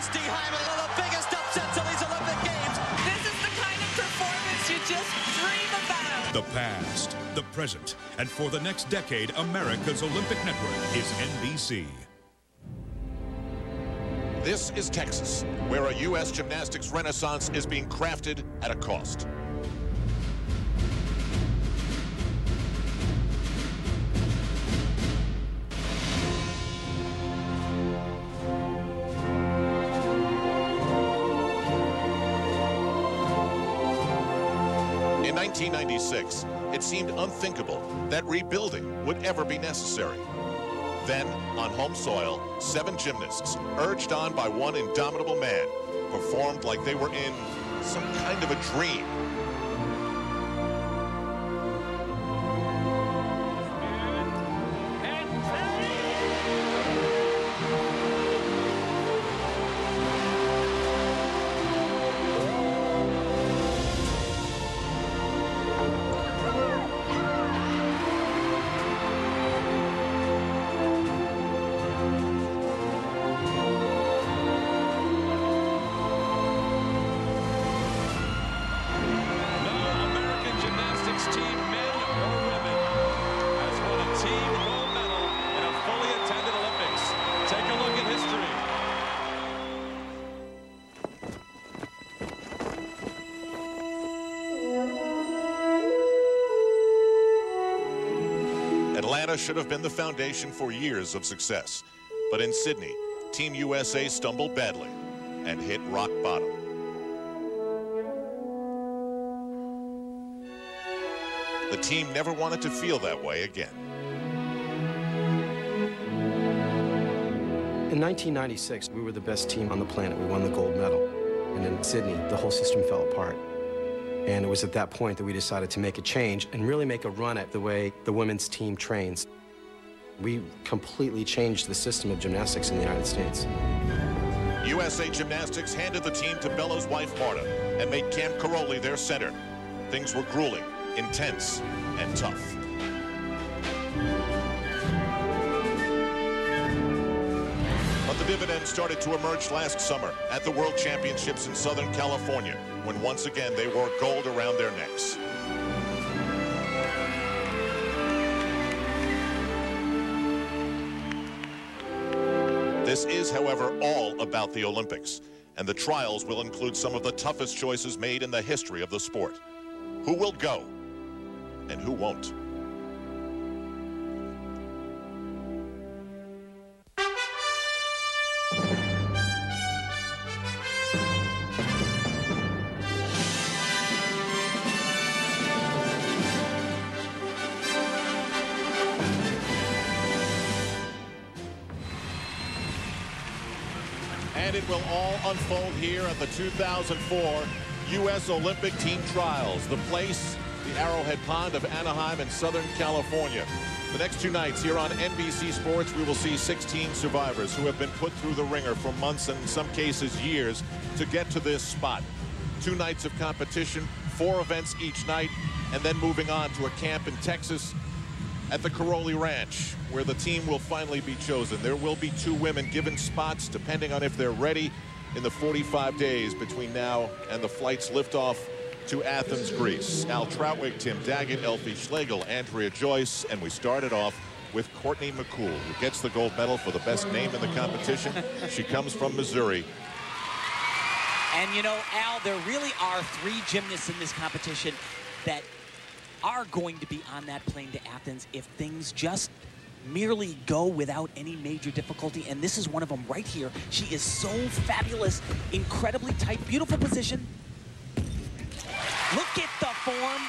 Christy Hyman, one of the biggest upsets of these Olympic Games. This is the kind of performance you just dream about. The past, the present, and for the next decade, America's Olympic network is NBC. This is Texas, where a U.S. gymnastics renaissance is being crafted at a cost. In 1996, it seemed unthinkable that rebuilding would ever be necessary. Then, on home soil, 7 gymnasts, urged on by one indomitable man, performed like they were in some kind of a dream. Atlanta should have been the foundation for years of success. But in Sydney, Team USA stumbled badly and hit rock bottom. The team never wanted to feel that way again. In 1996, we were the best team on the planet. We won the gold medal. And in Sydney, the whole system fell apart. And it was at that point that we decided to make a change and really make a run at the way the women's team trains. We completely changed the system of gymnastics in the United States. USA Gymnastics handed the team to Bella's wife, Marta, and made Camp Caroli their center. Things were grueling, intense, and tough. But the dividends started to emerge last summer at the World Championships in Southern California, when once again they wore gold around their necks. This is, however, all about the Olympics, and the trials will include some of the toughest choices made in the history of the sport. Who will go, and who won't? And it will all unfold here at the 2004 U.S. Olympic Team Trials. The place, the Arrowhead Pond of Anaheim in Southern California. The next 2 nights here on NBC Sports, we will see 16 survivors who have been put through the ringer for months and in some cases years to get to this spot. 2 nights of competition, 4 events each night, and then moving on to a camp in Texas at the Caroli Ranch, where the team will finally be chosen. There will be 2 women given spots, depending on if they're ready, in the 45 days between now and the flight's liftoff to Athens, Greece. Al Troutwig, Tim Daggett, Elfie Schlegel, Andrea Joyce, and we started off with Courtney McCool, who gets the gold medal for the best name in the competition. She comes from Missouri. And you know, Al, there really are 3 gymnasts in this competition that are going to be on that plane to Athens if things just merely go without any major difficulty, and this is one of them right here. She is so fabulous, incredibly tight, beautiful position. Look at the form.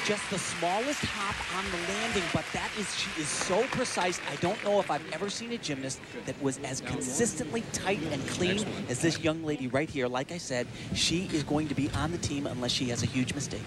Just the smallest hop on the landing, but she is so precise. I don't know if I've ever seen a gymnast that was as consistently tight and clean as this young lady right here. Like I said, she is going to be on the team unless she has a huge mistake.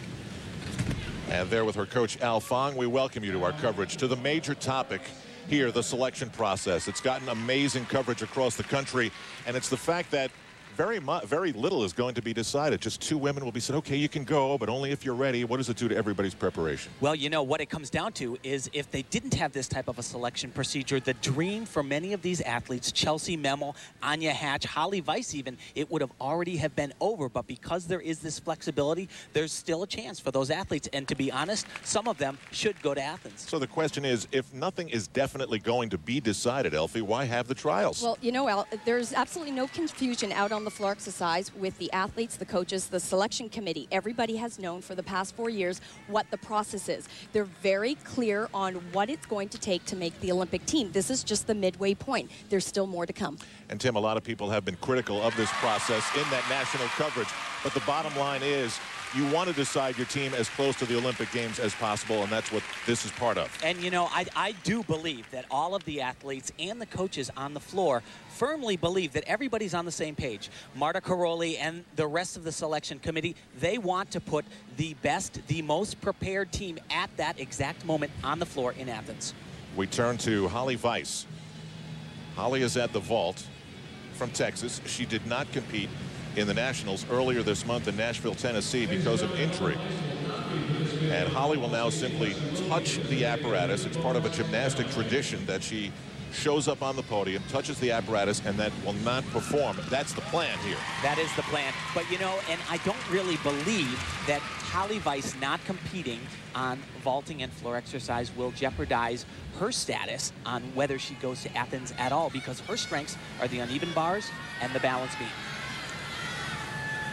And there with her coach, Al Fong, we welcome you to our coverage, to the major topic here, the selection process. It's gotten amazing coverage across the country, and it's the fact that very little is going to be decided. Just 2 women will be said, okay, you can go, but only if you're ready. What does it do to everybody's preparation? Well, you know, what it comes down to is if they didn't have this type of a selection procedure, the dream for many of these athletes, Chelsea Memel, Anya Hatch, Holly Weiss even, it would have already have been over. But because there is this flexibility, there's still a chance for those athletes. And to be honest, some of them should go to Athens. So the question is, if nothing is definitely going to be decided, Elfie, why have the trials? Well, you know, Al, there's absolutely no confusion out on the floor exercise with the athletes, the coaches, the selection committee. Everybody has known for the past 4 years what the process is. They're very clear on what it's going to take to make the Olympic team. This is just the midway point. There's still more to come. And Tim, a lot of people have been critical of this process in that national coverage. But the bottom line is, you want to decide your team as close to the Olympic Games as possible, and that's what this is part of. And, you know, I do believe that all of the athletes and the coaches on the floor firmly believe that everybody's on the same page. Marta Caroli and the rest of the selection committee, they want to put the best, the most prepared team at that exact moment on the floor in Athens. We turn to Holly Weiss. Holly is at the vault from Texas. She did not compete in the Nationals earlier this month in Nashville, Tennessee because of injury. And Holly will now simply touch the apparatus. It's part of a gymnastic tradition that she shows up on the podium, touches the apparatus, and then will not perform. That's the plan here. That is the plan. But, you know, and I don't really believe that Holly Weiss not competing on vaulting and floor exercise will jeopardize her status on whether she goes to Athens at all, because her strengths are the uneven bars and the balance beam.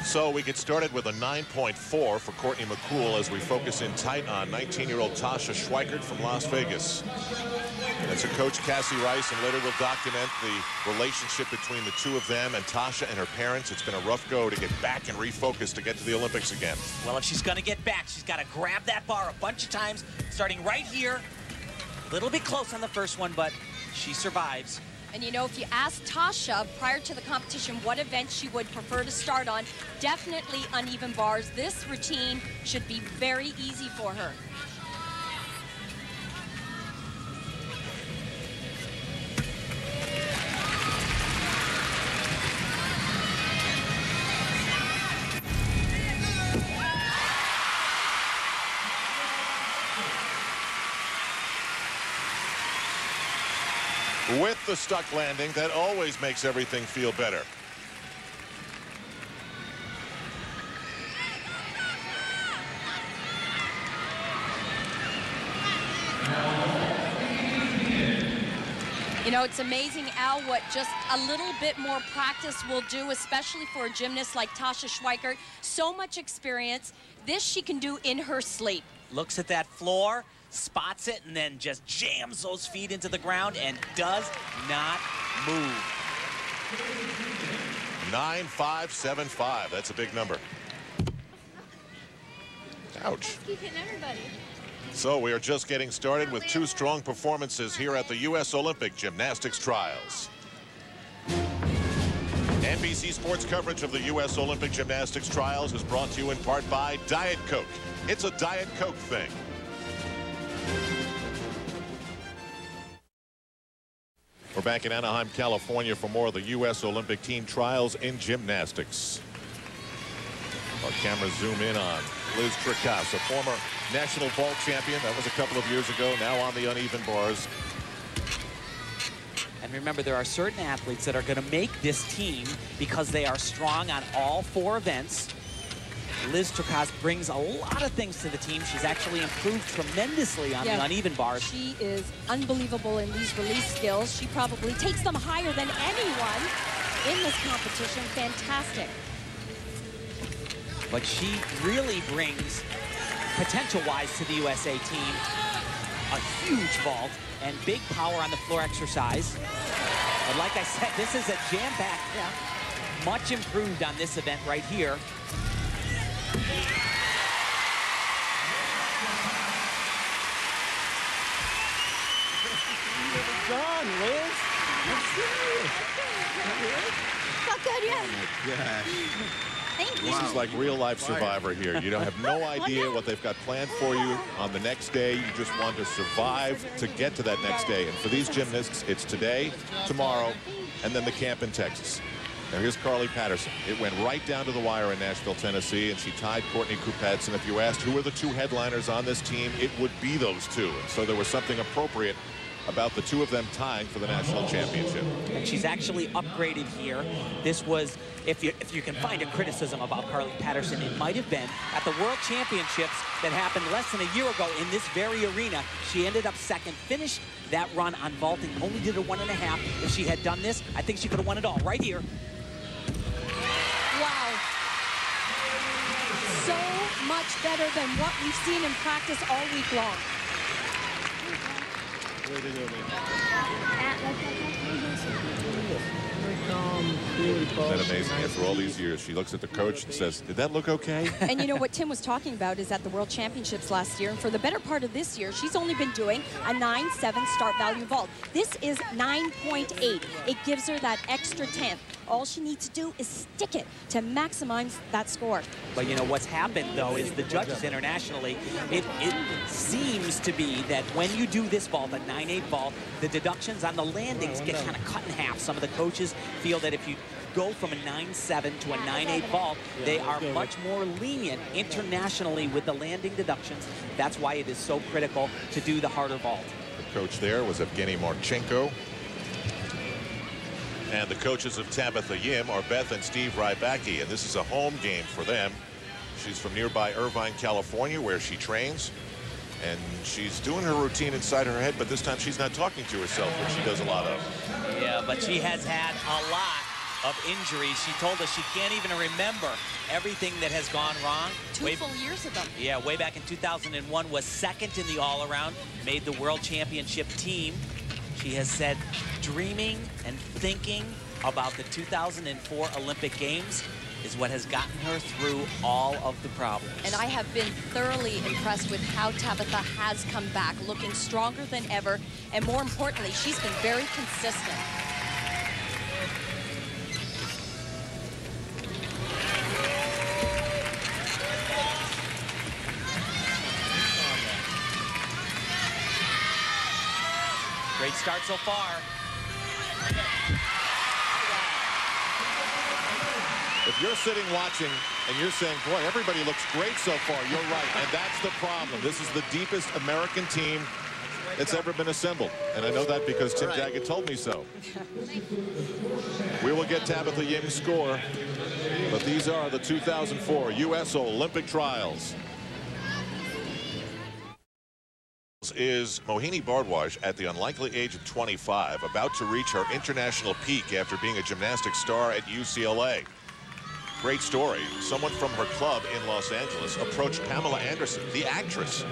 So we get started with a 9.4 for Courtney McCool as we focus in tight on 19-year-old Tasha Schweikert from Las Vegas. That's her coach, Cassie Rice, and later we'll document the relationship between the two of them and Tasha and her parents. It's been a rough go to get back and refocus to get to the Olympics again. Well, if she's going to get back, she's got to grab that bar a bunch of times, starting right here. A little bit close on the first one, but she survives. And you know, if you ask Tasha prior to the competition what event she would prefer to start on, definitely uneven bars. This routine should be very easy for her. With the stuck landing, that always makes everything feel better. You know, it's amazing, Al, what just a little bit more practice will do, especially for a gymnast like Tasha Schweikert. So much experience. This she can do in her sleep. Looks at that floor, spots it, and then just jams those feet into the ground and does not move. 9.575. That's a big number. Ouch. Keep hitting everybody. So we are just getting started with two strong performances here at the U.S. Olympic Gymnastics Trials. NBC Sports coverage of the U.S. Olympic Gymnastics Trials is brought to you in part by Diet Coke. It's a Diet Coke thing. We're back in Anaheim, California for more of the U.S. Olympic team trials in gymnastics. Our cameras zoom in on Liz Tricas, a former national vault champion. That was a couple of years ago, now on the uneven bars. And remember, there are certain athletes that are going to make this team because they are strong on all 4 events. Liz Tricas brings a lot of things to the team. She's actually improved tremendously on the uneven bars. She is unbelievable in these release skills. She probably takes them higher than anyone in this competition. Fantastic. But she really brings, potential-wise, to the USA team, a huge vault and big power on the floor exercise. And like I said, this is a jam-packed, much improved on this event right here. Done, Liz. Not good yet. Oh my gosh. Thank you. This is like real-life Survivor here. You don't have no idea what they've got planned for you on the next day. You just want to survive to get to that next day. And for these gymnasts, it's today, tomorrow, and then the camp in Texas. Now here's Carly Patterson. It went right down to the wire in Nashville, Tennessee, and she tied Courtney Kupets. And if you asked who are the two headliners on this team, it would be those two. And so there was something appropriate about the two of them tying for the national championship. And she's actually upgraded here. This was, if you can find a criticism about Carly Patterson, it might have been at the World Championships that happened less than a year ago in this very arena. She ended up second, finished that run on vaulting, only did a 1.5. If she had done this, I think she could have won it all right here. Wow. So much better than what we've seen in practice all week long. Isn't that amazing? After all these years, she looks at the coach and says, did that look okay? And you know what Tim was talking about is at the World Championships last year, and for the better part of this year, she's only been doing a 9.7 start value vault. This is 9.8. It gives her that extra 10th. All she needs to do is stick it to maximize that score. But you know what's happened though is the judges internationally, it seems to be that when you do this vault, a 9.8 vault, the deductions on the landings get kind of cut in half. Some of the coaches feel that if you go from a 9.7 to a 9.8 vault, they are much more lenient internationally with the landing deductions. That's why it is so critical to do the harder vault. The coach there was Evgeny Marchenko. And the coaches of Tabitha Yim are Beth and Steve Rybacki, and this is a home game for them. She's from nearby Irvine, California, where she trains. And she's doing her routine inside her head, but this time she's not talking to herself, which she does a lot of. Yeah, but she has had a lot of injuries. She told us she can't even remember everything that has gone wrong. Two full years of them. Yeah, way back in 2001, was second in the all-around, made the World Championship team. She has said dreaming and thinking about the 2004 Olympic Games is what has gotten her through all of the problems. And I have been thoroughly impressed with how Tabitha has come back, looking stronger than ever. And more importantly, she's been very consistent. Great start so far. If you're sitting watching and you're saying, boy, everybody looks great so far, you're right. And that's the problem. This is the deepest American team that's ever been assembled. And I know that because Tim Jagged told me so. We will get Tabitha Yim's score, but these are the 2004 U.S. Olympic trials. Is Mohini Bardwaj at the unlikely age of 25, about to reach her international peak after being a gymnastics star at UCLA. Great story. Someone from her club in Los Angeles approached Pamela Anderson, the actress,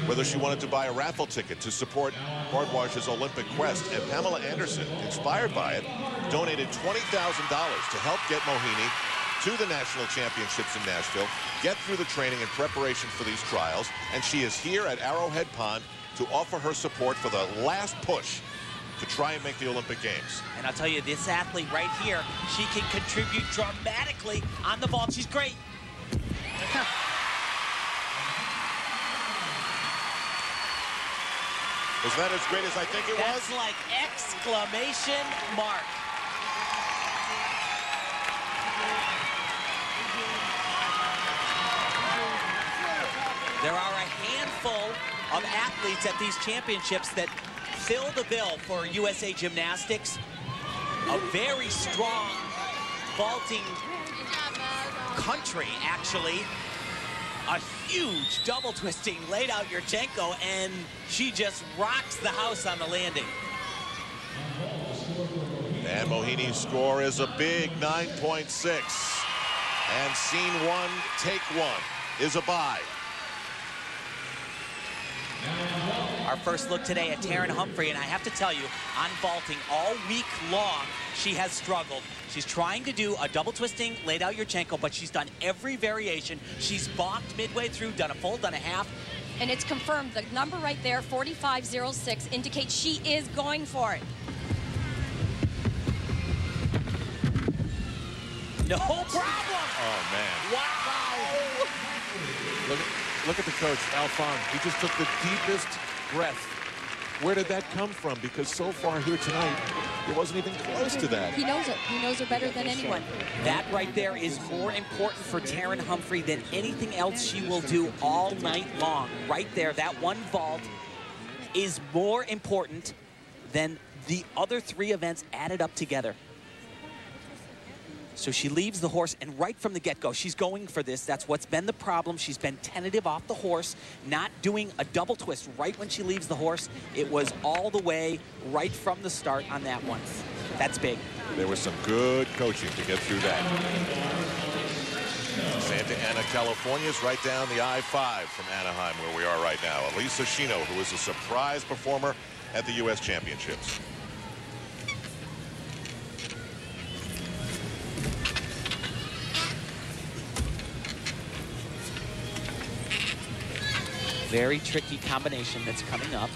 whether she wanted to buy a raffle ticket to support Bardwaj's Olympic quest. And Pamela Anderson, inspired by it, donated $20,000 to help get Mohini to the national championships in Nashville, get through the training and preparation for these trials, and she is here at Arrowhead Pond to offer her support for the last push to try and make the Olympic Games. And I'll tell you, this athlete right here, she can contribute dramatically on the vault. She's great. Was that as great as I think it was? That's like exclamation mark. There are a handful of athletes at these championships that fill the bill for USA Gymnastics. A very strong vaulting country, actually. A huge double twisting laid out Yurchenko, and she just rocks the house on the landing. And Mohini's score is a big 9.6. And scene one, take one, is a bye. Our first look today at Taryn Humphrey, and I have to tell you, on vaulting all week long, she has struggled. She's trying to do a double twisting, laid out Yurchenko, but she's done every variation. She's balked midway through, done a full, done a half. And it's confirmed. The number right there, 45.06, indicates she is going for it. No problem. Oh, man. Wow. Look at the coach, Alphonse. He just took the deepest breath. Where did that come from? Because so far here tonight, It wasn't even close to that. He knows it. He knows her better than anyone. That right there is more important for Taryn Humphrey than anything else she will do all night long. Right there, that one vault is more important than the other 3 events added up together. So she leaves the horse, and right from the get-go, she's going for this. That's what's been the problem. She's been tentative off the horse, not doing a double twist right when she leaves the horse. It was all the way right from the start on that one. That's big. There was some good coaching to get through that. Santa Ana, California is right down the I-5 from Anaheim, where we are right now. Elisa Shino, who is a surprise performer at the U.S. Championships. Very tricky combination that's coming up.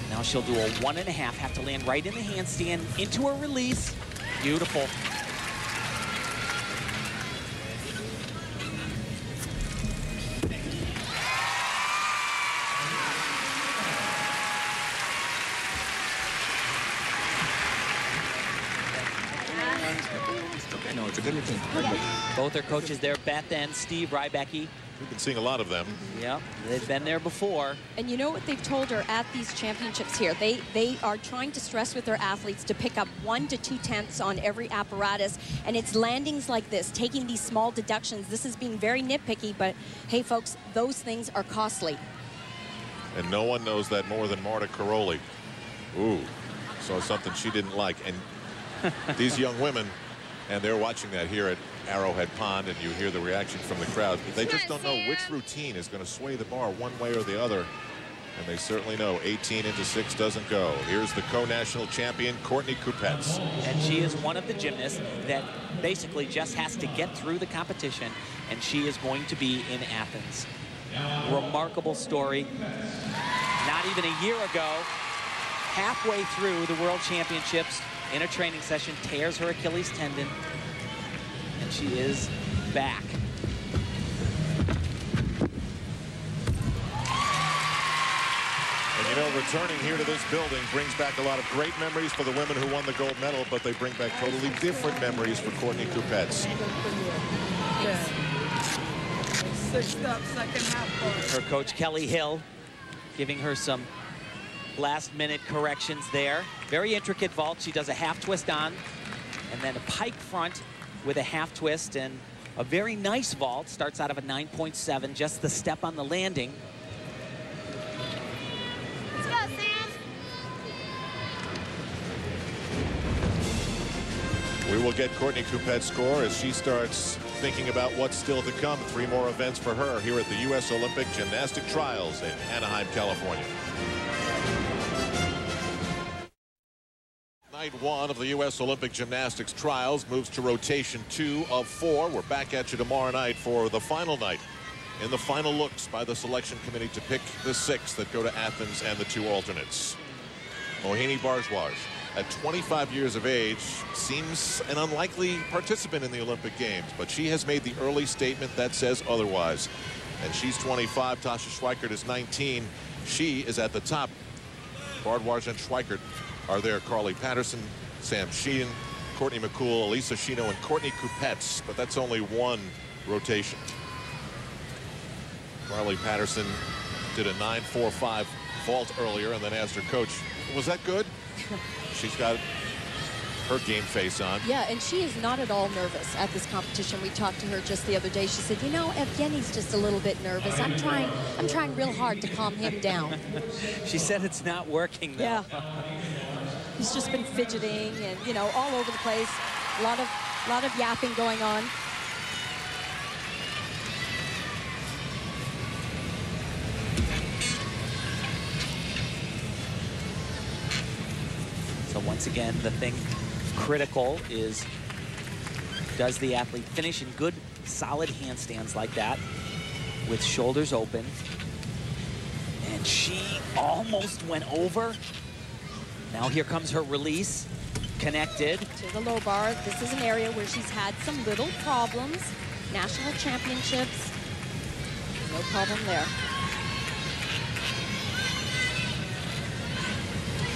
Now she'll do a 1.5, have to land right in the handstand, into a release. Beautiful. No, it's a good routine. Both are coaches there, Beth and Steve Rybecki. We've been seeing a lot of them. Yep, they've been there before. And you know what they've told her at these championships here? They are trying to stress with their athletes to pick up 1 to 2 tenths on every apparatus. And it's landings like this, taking these small deductions. This is being very nitpicky, but hey, folks, those things are costly. And no one knows that more than Marta Caroli. Ooh, saw something she didn't like. And these young women, and they're watching that here at Arrowhead Pond, and you hear the reaction from the crowd. They just don't know which routine is going to sway the bar one way or the other. And they certainly know 18 into 6 doesn't go. Here's the co-national champion, Courtney Kupets. And she is one of the gymnasts that basically just has to get through the competition, and she is going to be in Athens. Remarkable story. Not even a year ago, halfway through the World Championships, in a training session, tears her Achilles tendon, and she is back. And you know, returning here to this building brings back a lot of great memories for the women who won the gold medal, but they bring back totally different memories for Courtney Kupets. Sixth up, second half bar. Her coach, Kelly Hill, giving her some last-minute corrections there. Very intricate vault. She does a half twist on, and then a pike front with a half twist, and a very nice vault. Starts out of a 9.7, just the step on the landing. Let's go, Sam. We will get Courtney Kupets' score as she starts thinking about what's still to come. 3 more events for her here at the U.S. Olympic Gymnastic Trials in Anaheim, California. Night 1 of the U.S. Olympic Gymnastics Trials moves to rotation 2 of 4. We're back at you tomorrow night for the final night in the final looks by the selection committee to pick the 6 that go to Athens and the 2 alternates. Mohini Bardwaj, at 25 years of age, seems an unlikely participant in the Olympic Games, but she has made the early statement that says otherwise. And she's 25. Tasha Schweikert is 19. She is at the top. Bardwaj and Schweikert are there. Carly Patterson, Sam Sheehan, Courtney McCool, Elisa Shino, and Courtney Kupets, but that's only 1 rotation. Carly Patterson did a 9.45 vault earlier and then asked her coach, was that good? She's got her game face on. Yeah, and she is not at all nervous at this competition. We talked to her just the other day. She said, you know, Evgeny's just a little bit nervous. I'm trying real hard to calm him down. She said it's not working, though. Yeah. He's just been fidgeting and, you know, all over the place. A lot of yapping going on. So once again, the thing critical is, does the athlete finish in good, solid handstands like that with shoulders open? And she almost went over. Now here comes her release, connected. To the low bar. This is an area where she's had some little problems. National championships, no problem there.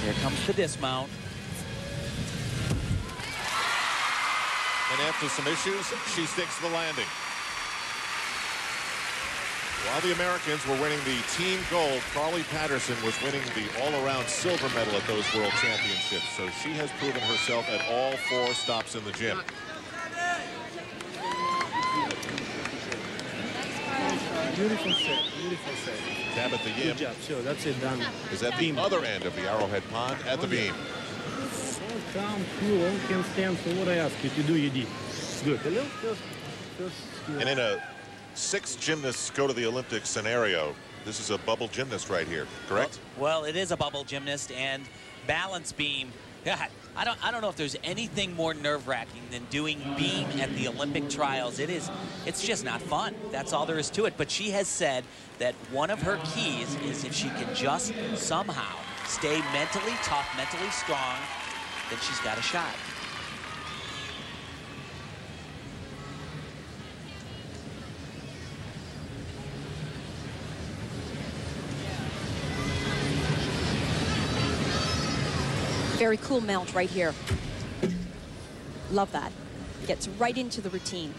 Here comes the dismount. And after some issues, she sticks the landing. While the Americans were winning the team gold, Carly Patterson was winning the all-around silver medal at those World Championships. So she has proven herself at all 4 stops in the gym. Beautiful set, beautiful set. Tabitha Yim. Good job, sure, that's it, done. Is at the other end of the Arrowhead Pond at the beam. Calm, cool, all can stand for what I ask you to do, you did. Good. A little first And in a 6 gymnasts go to the Olympics scenario, this is a bubble gymnast right here, correct? Well, it is a bubble gymnast, and balance beam. God, I don't know if there's anything more nerve-wracking than doing beam at the Olympic trials. It's just not fun. That's all there is to it. But she has said that one of her keys is if she can just somehow stay mentally tough, mentally strong, then she's got a shot. Very cool mount right here. Love that. Gets right into the routine.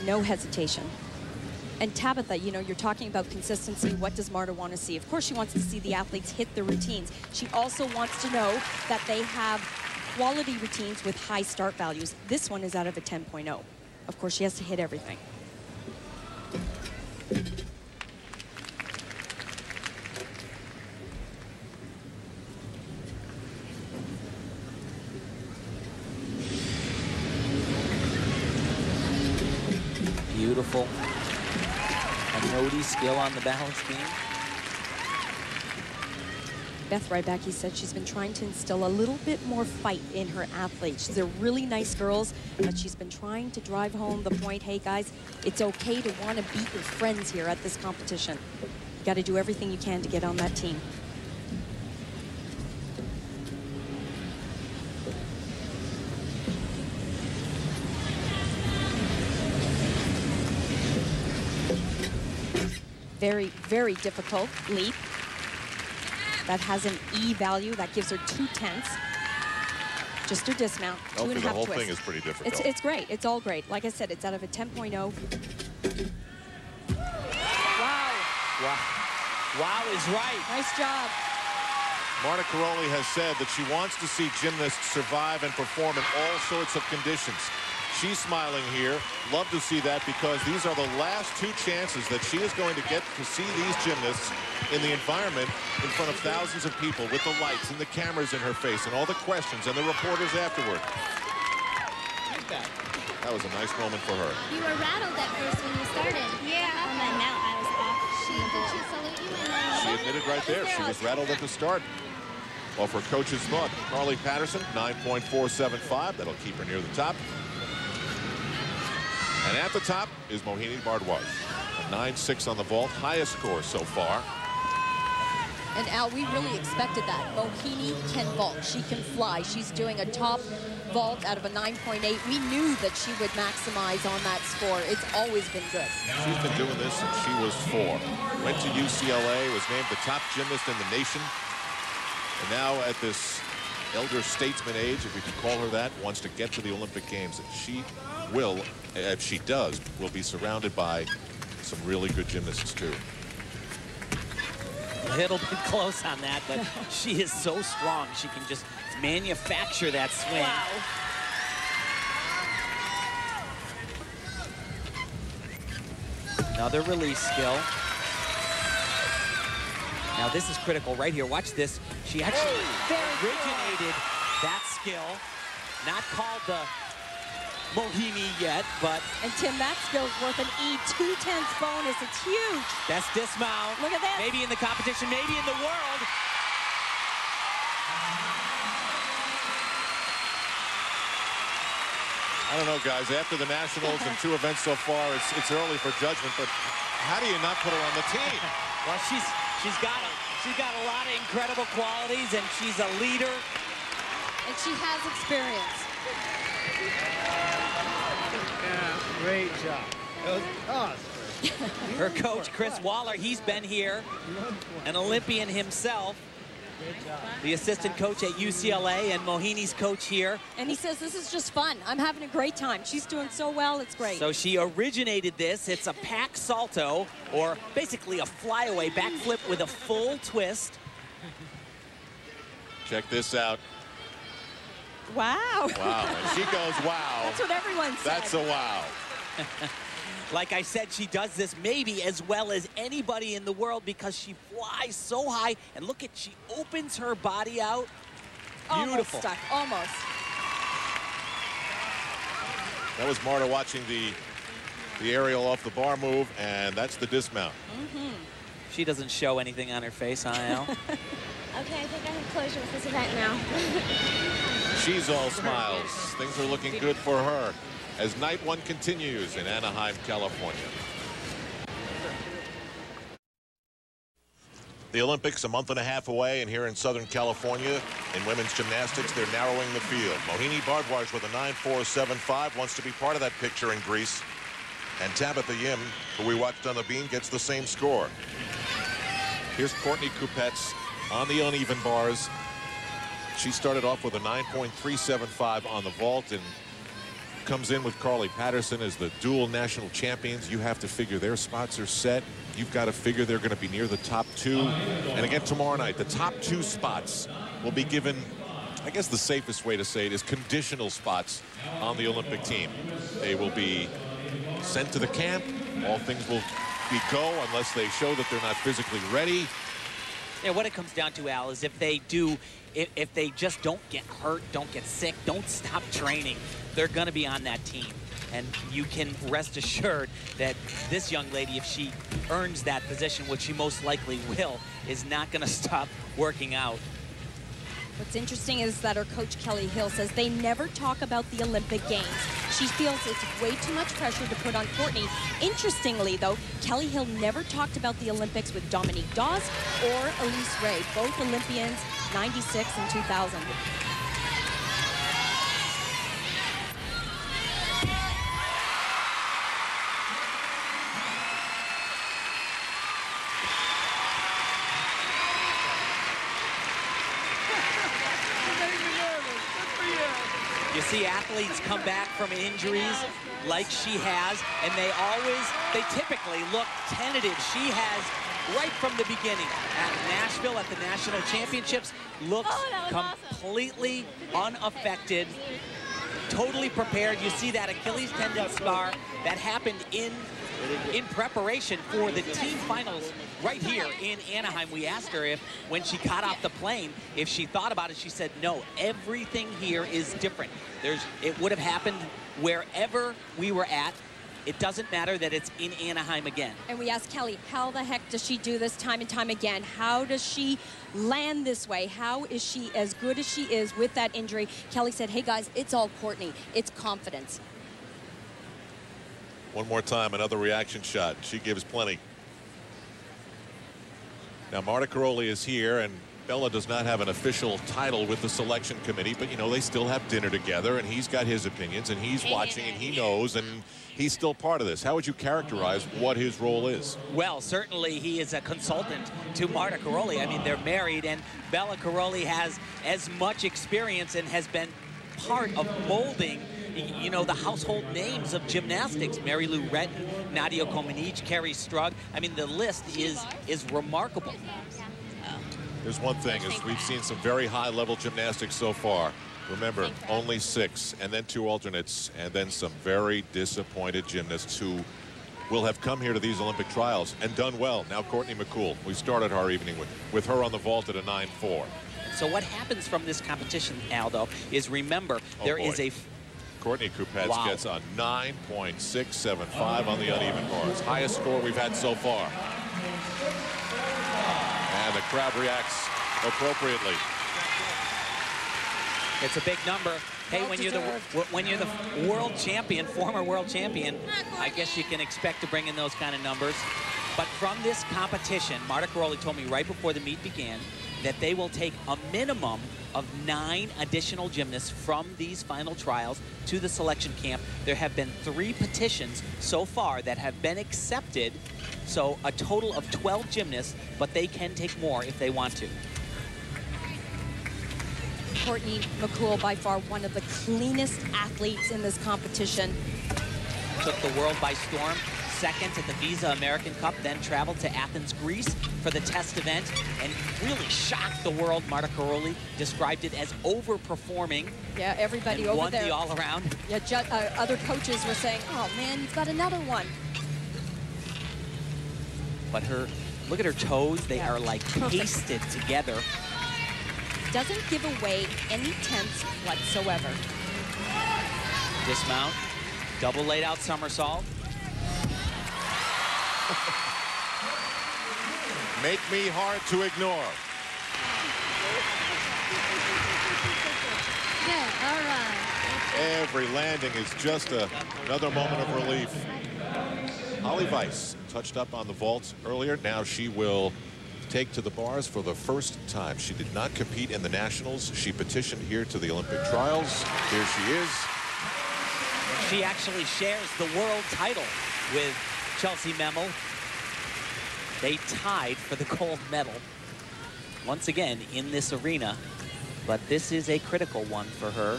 No hesitation. And Tabitha, you know, you're talking about consistency. What does Marta want to see? Of course, she wants to see the athletes hit their routines. She also wants to know that they have quality routines with high start values. This one is out of a 10.0. Of course, she has to hit everything. Beautiful. A noddy skill on the balance beam. Beth Rybacki said she's been trying to instill a little bit more fight in her athletes. They're really nice girls, but she's been trying to drive home the point, hey guys, it's okay to want to beat your friends here at this competition. You got to do everything you can to get on that team. Very, very difficult leap. That has an E value. That gives her 2/10. Just her dismount. Oh, 2.5 the whole twists. thing is pretty difficult. It's great. It's all great. Like I said, it's out of a 10.0. Wow. Wow is right. Nice job. Marta Caroli has said that she wants to see gymnasts survive and perform in all sorts of conditions. She's smiling here. Love to see that because these are the last 2 chances that she is going to get to see these gymnasts in the environment in front of thousands of people with the lights and the cameras in her face and all the questions and the reporters afterward. That was a nice moment for her. You were rattled at first when you started. Yeah. On my mount, I was off. Did she salute you? She admitted right there she was rattled at the start. Off her coach's thought. Carly Patterson, 9.475. That'll keep her near the top. And at the top is Mohini Bardwaj. A 9.6 on the vault, highest score so far. And Al, we really expected that. Mohini can vault. She can fly. She's doing a top vault out of a 9.8. We knew that she would maximize on that score. It's always been good. She's been doing this since she was 4. Went to UCLA, was named the top gymnast in the nation. And now at this elder statesman age, if you can call her that, wants to get to the Olympic Games. And she will, if she does, will be surrounded by some really good gymnasts too. A little bit close on that, but she is so strong. She can just manufacture that swing. Wow. Another release skill. Now this is critical right here. Watch this. She actually originated that skill. Not called the Mohini yet, but... And Tim, that skill's worth an E 2/10 bonus. It's huge. Best dismount. Look at that. Maybe in the competition, maybe in the world. I don't know, guys. After the Nationals and 2 events so far, it's early for judgment. But how do you not put her on the team? Well, she's got a lot of incredible qualities, and she's a leader. And she has experience. Yeah, great job. That was awesome. Her coach, Chris Waller, he's been here, an Olympian himself. the assistant coach at UCLA and Mohini's coach here. And he says, this is just fun. I'm having a great time. She's doing so well, it's great. So she originated this. It's a pack salto, or basically a flyaway backflip with a full twist. Check this out. Wow. Wow. And she goes, wow. That's what everyone said. That's a wow. Like I said, she does this maybe as well as anybody in the world because she flies so high. And look at, she opens her body out. Beautiful. Almost stuck, almost. That was Marta watching the aerial off the bar move, and that's the dismount. She doesn't show anything on her face, huh, Al? Okay, I think I have closure with this event now. She's all smiles. Things are looking good for her as night one continues in Anaheim, California. The Olympics a month and a half away, and here in Southern California in women's gymnastics, they're narrowing the field. Mohini Bardwaj with a 9.475 wants to be part of that picture in Greece. And Tabitha Yim, who we watched on the beam, gets the same score. Here's Courtney Kupets on the uneven bars. She started off with a 9.375 on the vault and comes in with Carly Patterson as the dual national champions. You have to figure their spots are set. You've got to figure they're going to be near the top two. And again, tomorrow night, the top two spots will be given, I guess the safest way to say it is conditional spots on the Olympic team. They will be sent to the camp. All things will be go unless they show that they're not physically ready. Yeah, what it comes down to, Al, is if they just don't get hurt, don't get sick, don't stop training, they're going to be on that team. And you can rest assured that this young lady, if she earns that position, which she most likely will, is not going to stop working out. What's interesting is that her coach, Kelly Hill, says they never talk about the Olympic Games. She feels it's way too much pressure to put on Courtney. Interestingly, though, Kelly Hill never talked about the Olympics with Dominique Dawes or Elise Ray, both Olympians, 96 and 2000. You see athletes come back from injuries like she has, and they typically look tentative. She has, right from the beginning, at Nashville, at the National Championships, looks completely unaffected, totally prepared. You see that Achilles tendon scar that happened in preparation for the team finals right here in Anaheim. We asked her if, when she got off the plane, if she thought about it. She said, no, everything here is different. It would have happened wherever we were at. It doesn't matter that it's in Anaheim again. And we asked Kelly, how the heck does she do this time and time again? How does she land this way? How is she as good as she is with that injury? Kelly said, hey guys, it's all Courtney. It's confidence. One more time, another reaction shot. She gives plenty. Now, Marta Caroli is here, and Bella does not have an official title with the selection committee, but, you know, they still have dinner together, and he's got his opinions, and he's watching, and he knows, and he's still part of this. How would you characterize what his role is? Well, certainly he is a consultant to Marta Caroli. I mean, they're married, and Bella Caroli has as much experience and has been part of molding, you know, the household names of gymnastics. Mary Lou Retton, Nadia Comaneci, Carrie Strug. I mean, the list is remarkable. There's one thing, is we've seen some very high-level gymnastics so far. Remember, only 6, and then 2 alternates, and then some very disappointed gymnasts who will have come here to these Olympic trials and done well. Now, Courtney McCool, we started our evening with her on the vault at a 9.4. So what happens from this competition, Aldo, is remember, there is a... Courtney Kupets gets a 9.675 on the uneven bars. Highest score we've had so far. And the crowd reacts appropriately. It's a big number. Hey, when you're the world champion, former world champion, I guess you can expect to bring in those kind of numbers. But from this competition, Marta Caroli told me right before the meet began that they will take a minimum of 9 additional gymnasts from these final trials to the selection camp. There have been 3 petitions so far that have been accepted, so a total of 12 gymnasts, but they can take more if they want to. Courtney McCool, by far one of the cleanest athletes in this competition. Took the world by storm, second at the Visa American Cup, then traveled to Athens, Greece for the test event and really shocked the world. Marta Karolyi described it as overperforming. Yeah, everybody and over won there. the all-around. Yeah, other coaches were saying, oh man, you've got another one. But look at her toes. They are like Perfect. pasted together. Doesn't give away any tense whatsoever. Dismount, double laid out somersault. Make me hard to ignore. Good, all right. Every landing is just another moment of relief. Holly Weiss touched up on the vault earlier. Now she will take to the bars for the first time. She did not compete in the nationals. She petitioned here to the Olympic trials. Here she is. She actually shares the world title with Chelsea Memel. They tied for the gold medal once again in this arena, but this is a critical one for her.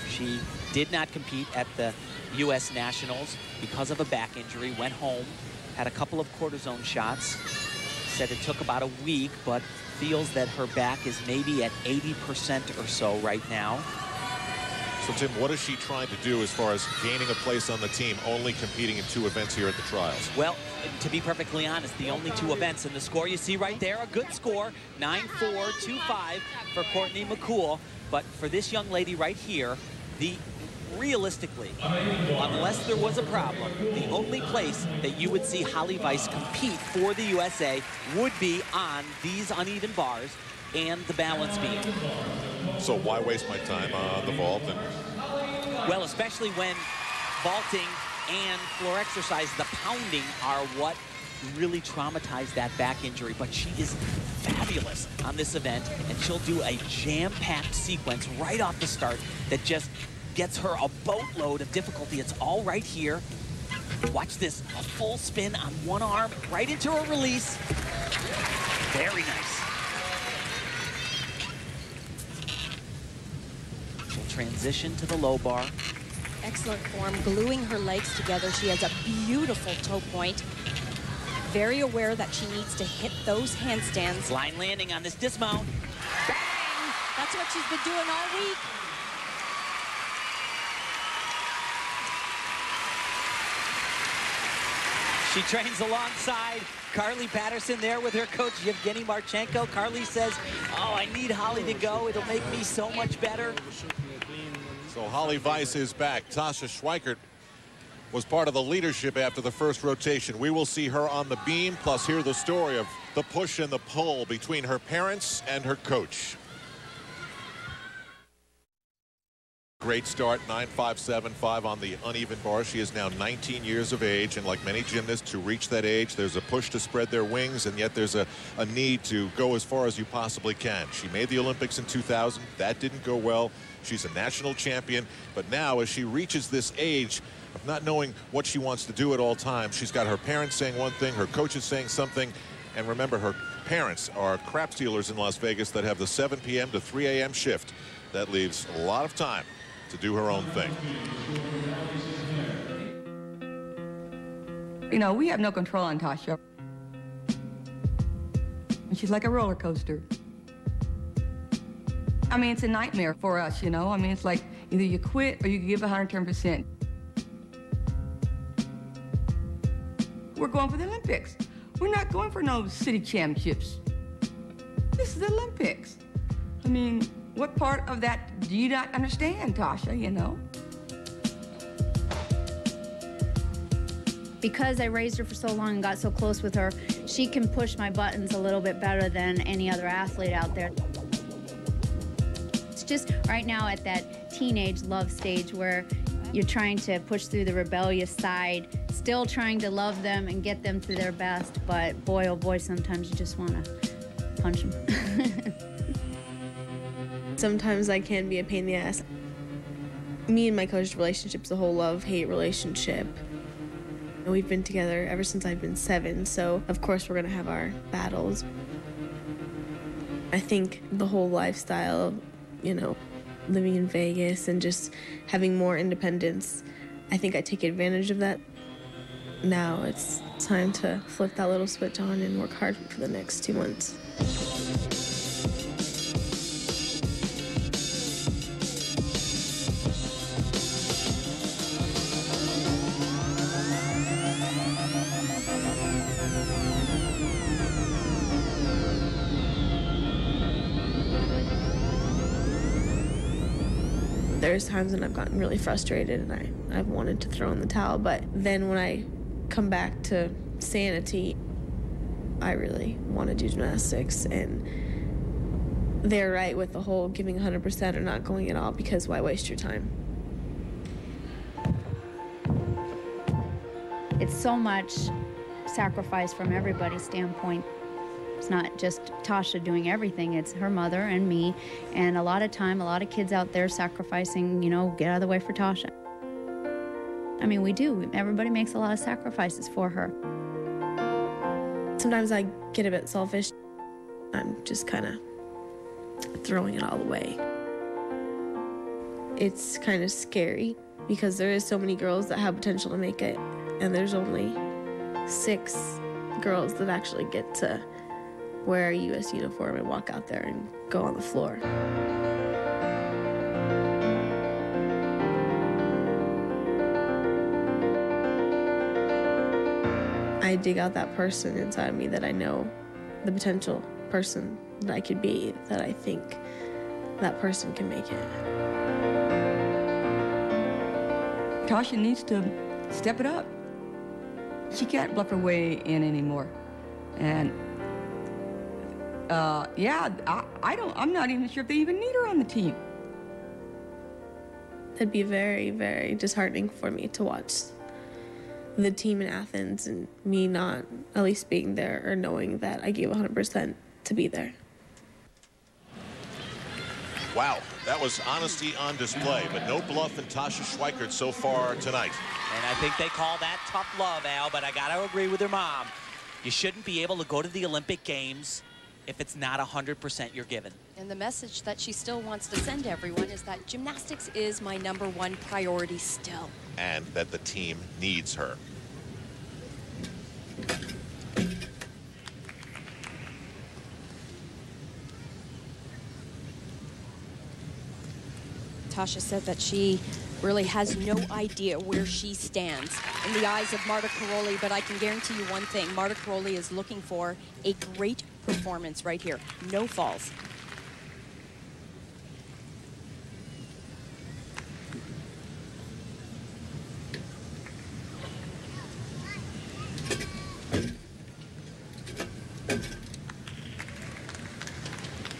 She did not compete at the U.S. Nationals because of a back injury, went home, had a couple of cortisone shots, said it took about a week, but feels that her back is maybe at 80% or so right now. So, Tim, what is she trying to do as far as gaining a place on the team, only competing in 2 events here at the trials? Well, to be perfectly honest, the only 2 events, and the score you see right there, a good score, 9-4-2-5 for Courtney McCool. But for this young lady right here, realistically, unless there was a problem, the only place that you would see Holly Weiss compete for the USA would be on these uneven bars and the balance beam. So why waste my time on the vault? Well, especially when vaulting and floor exercise, the pounding are what really traumatized that back injury. But she is fabulous on this event, and she'll do a jam-packed sequence right off the start that just gets her a boatload of difficulty. It's all right here. Watch this, a full spin on one arm, right into a release. Very nice. She'll transition to the low bar. Excellent form, gluing her legs together. She has a beautiful toe point. Very aware that she needs to hit those handstands. Line landing on this dismount. Bang! That's what she's been doing all week. She trains alongside Carly Patterson there with her coach, Yevgeny Marchenko. Carly says, oh, I need Holly to go. It'll make me so much better. So Holly Weiss is back. Tasha Schweikert was part of the leadership after the first rotation. We will see her on the beam, plus hear the story of the push and the pull between her parents and her coach. Great start, 9.575 on the uneven bar. She is now 19 years of age, and like many gymnasts, to reach that age, there's a push to spread their wings, and yet there's a need to go as far as you possibly can. She made the Olympics in 2000. That didn't go well. She's a national champion, but now as she reaches this age of not knowing what she wants to do at all times, she's got her parents saying one thing, her coach is saying something, and remember, her parents are crap stealers in Las Vegas that have the 7 p.m. to 3 a.m. shift. That leaves a lot of time to do her own thing. You know, we have no control on Tasha. She's like a roller coaster. I mean, it's a nightmare for us, you know? I mean, it's like either you quit or you give 110%. We're going for the Olympics. We're not going for no city championships. This is the Olympics. I mean, what part of that do you not understand, Tasha, you know? Because I raised her for so long and got so close with her, she can push my buttons a little bit better than any other athlete out there. It's just right now at that teenage love stage where you're trying to push through the rebellious side, still trying to love them and get them to their best, but boy, oh boy, sometimes you just want to punch them. Sometimes I can be a pain in the ass. Me and my coach's relationship is a whole love-hate relationship. We've been together ever since I've been 7, so of course we're gonna have our battles. I think the whole lifestyle you know, living in Vegas and just having more independence. I think I take advantage of that. Now it's time to flip that little switch on and work hard for the next 2 months. There's times when I've gotten really frustrated and I've wanted to throw in the towel, but then when I come back to sanity, I really want to do gymnastics, and they're right with the whole giving 100% or not going at all, because why waste your time? It's so much sacrifice from everybody's standpoint. It's not just Tasha doing everything, it's her mother and me, and a lot of time, a lot of kids out there sacrificing, you know, get out of the way for Tasha. I mean, we do. Everybody makes a lot of sacrifices for her. Sometimes I get a bit selfish. I'm just kind of throwing it all away. It's kind of scary because there is so many girls that have potential to make it, and there's only 6 girls that actually get to wear a U.S. uniform and walk out there and go on the floor. I dig out that person inside of me that I know, the potential person that I could be, that I think that person can make it. Tasha needs to step it up. She can't bluff her way in anymore. And yeah, I'm not even sure if they even need her on the team. It'd be very, very disheartening for me to watch the team in Athens and me not at least being there or knowing that I gave 100% to be there. Wow, that was honesty on display, but no bluff in Tasha Schweikert so far tonight. And I think they call that tough love, Al, but I got to agree with her mom. You shouldn't be able to go to the Olympic Games if it's not 100% you're given. And the message that she still wants to send to everyone is that gymnastics is my #1 priority still. And that the team needs her. Tasha said that she really has no idea where she stands in the eyes of Marta Karolyi, but I can guarantee you one thing, Marta Karolyi is looking for a great performance right here. No falls.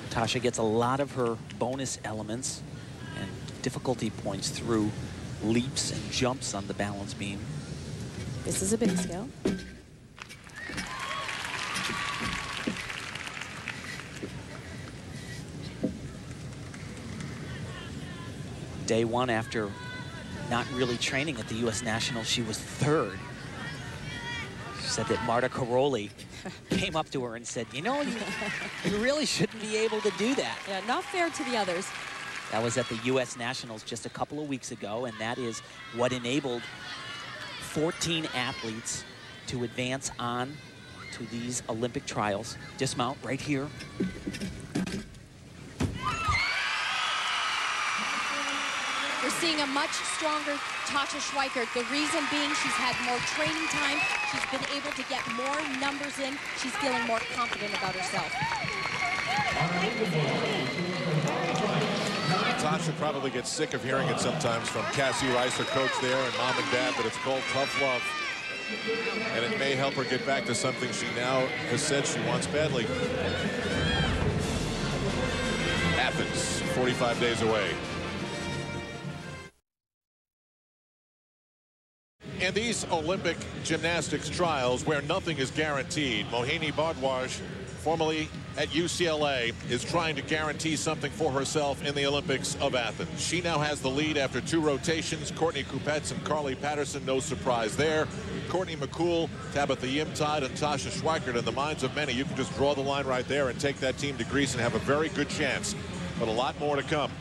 Tasha gets a lot of her bonus elements and difficulty points through leaps and jumps on the balance beam. This is a big skill. Day 1 after not really training at the U.S. Nationals, she was 3rd. She said that Marta Karolyi came up to her and said, you know, you really shouldn't be able to do that. Yeah, not fair to the others. That was at the U.S. Nationals just a couple of weeks ago, and that is what enabled 14 athletes to advance on to these Olympic trials. Dismount right here. We're seeing a much stronger Tasha Schweikert. The reason being she's had more training time. She's been able to get more numbers in. She's feeling more confident about herself. Tasha probably gets sick of hearing it sometimes from Cassie Rice, her coach there, and mom and dad, but it's called tough love. And it may help her get back to something she now has said she wants badly. Athens, 45 days away. In these Olympic gymnastics trials where nothing is guaranteed, Mohini Bhardwaj, formerly at UCLA, is trying to guarantee something for herself in the Olympics of Athens. She now has the lead after 2 rotations. Courtney Kupets and Carly Patterson, no surprise there. Courtney McCool, Tabitha Yimtide, and Tasha Schweikert. In the minds of many, you can just draw the line right there and take that team to Greece and have a very good chance but a lot more to come.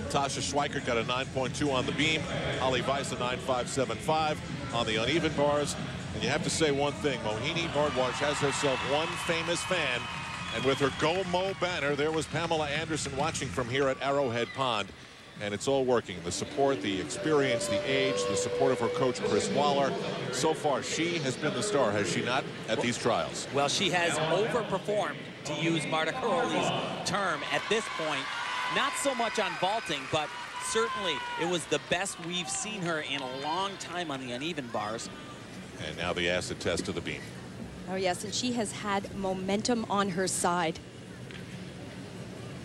Tasha Schweikert got a 9.2 on the beam. Holly Weiss a 9.575 on the uneven bars. And you have to say one thing, Mohini Bardwaj has herself one famous fan. And with her Go Mo banner, there was Pamela Anderson watching from here at Arrowhead Pond. And it's all working. The support, the experience, the age, the support of her coach, Chris Waller. So far, she has been the star, has she not, at these trials? Well, she has overperformed, to use Marta Karolyi's term, at this point. Not so much on vaulting, but certainly it was the best we've seen her in a long time on the uneven bars. And now the acid test to the beam. Oh, yes, and she has had momentum on her side.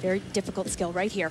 Very difficult skill right here.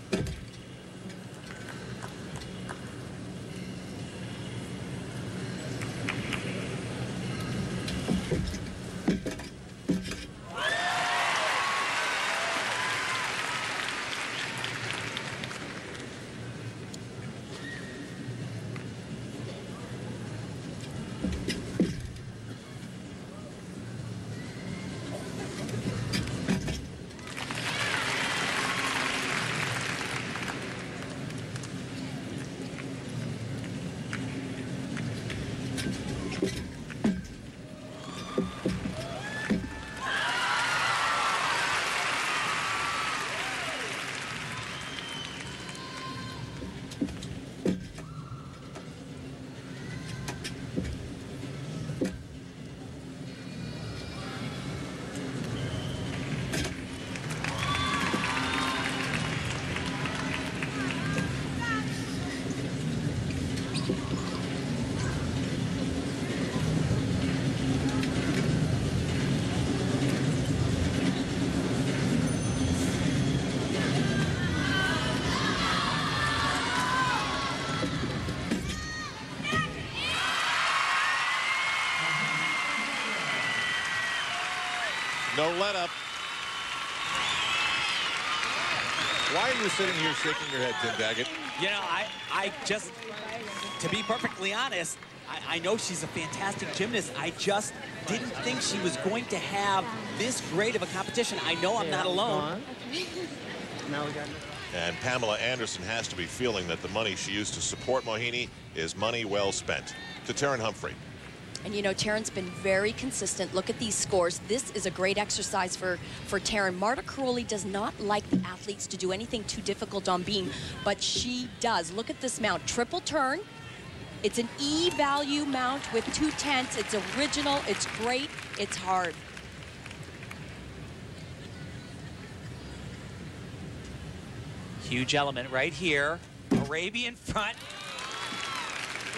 No let up. Why are you sitting here shaking your head, Tim Daggett? You know, I just, to be perfectly honest, I know she's a fantastic gymnast. I just didn't think she was going to have this great of a competition. I know I'm not alone. Now we got it. And Pamela Anderson has to be feeling that the money she used to support Mohini is money well spent. To Taryn Humphrey. And, you know, Taryn's been very consistent. Look at these scores. This is a great exercise for Taryn. Marta Karolyi does not like the athletes to do anything too difficult on beam, but she does. Look at this mount. Triple turn. It's an E value mount with 2/10. It's original. It's great. It's hard. Huge element right here. Arabian front.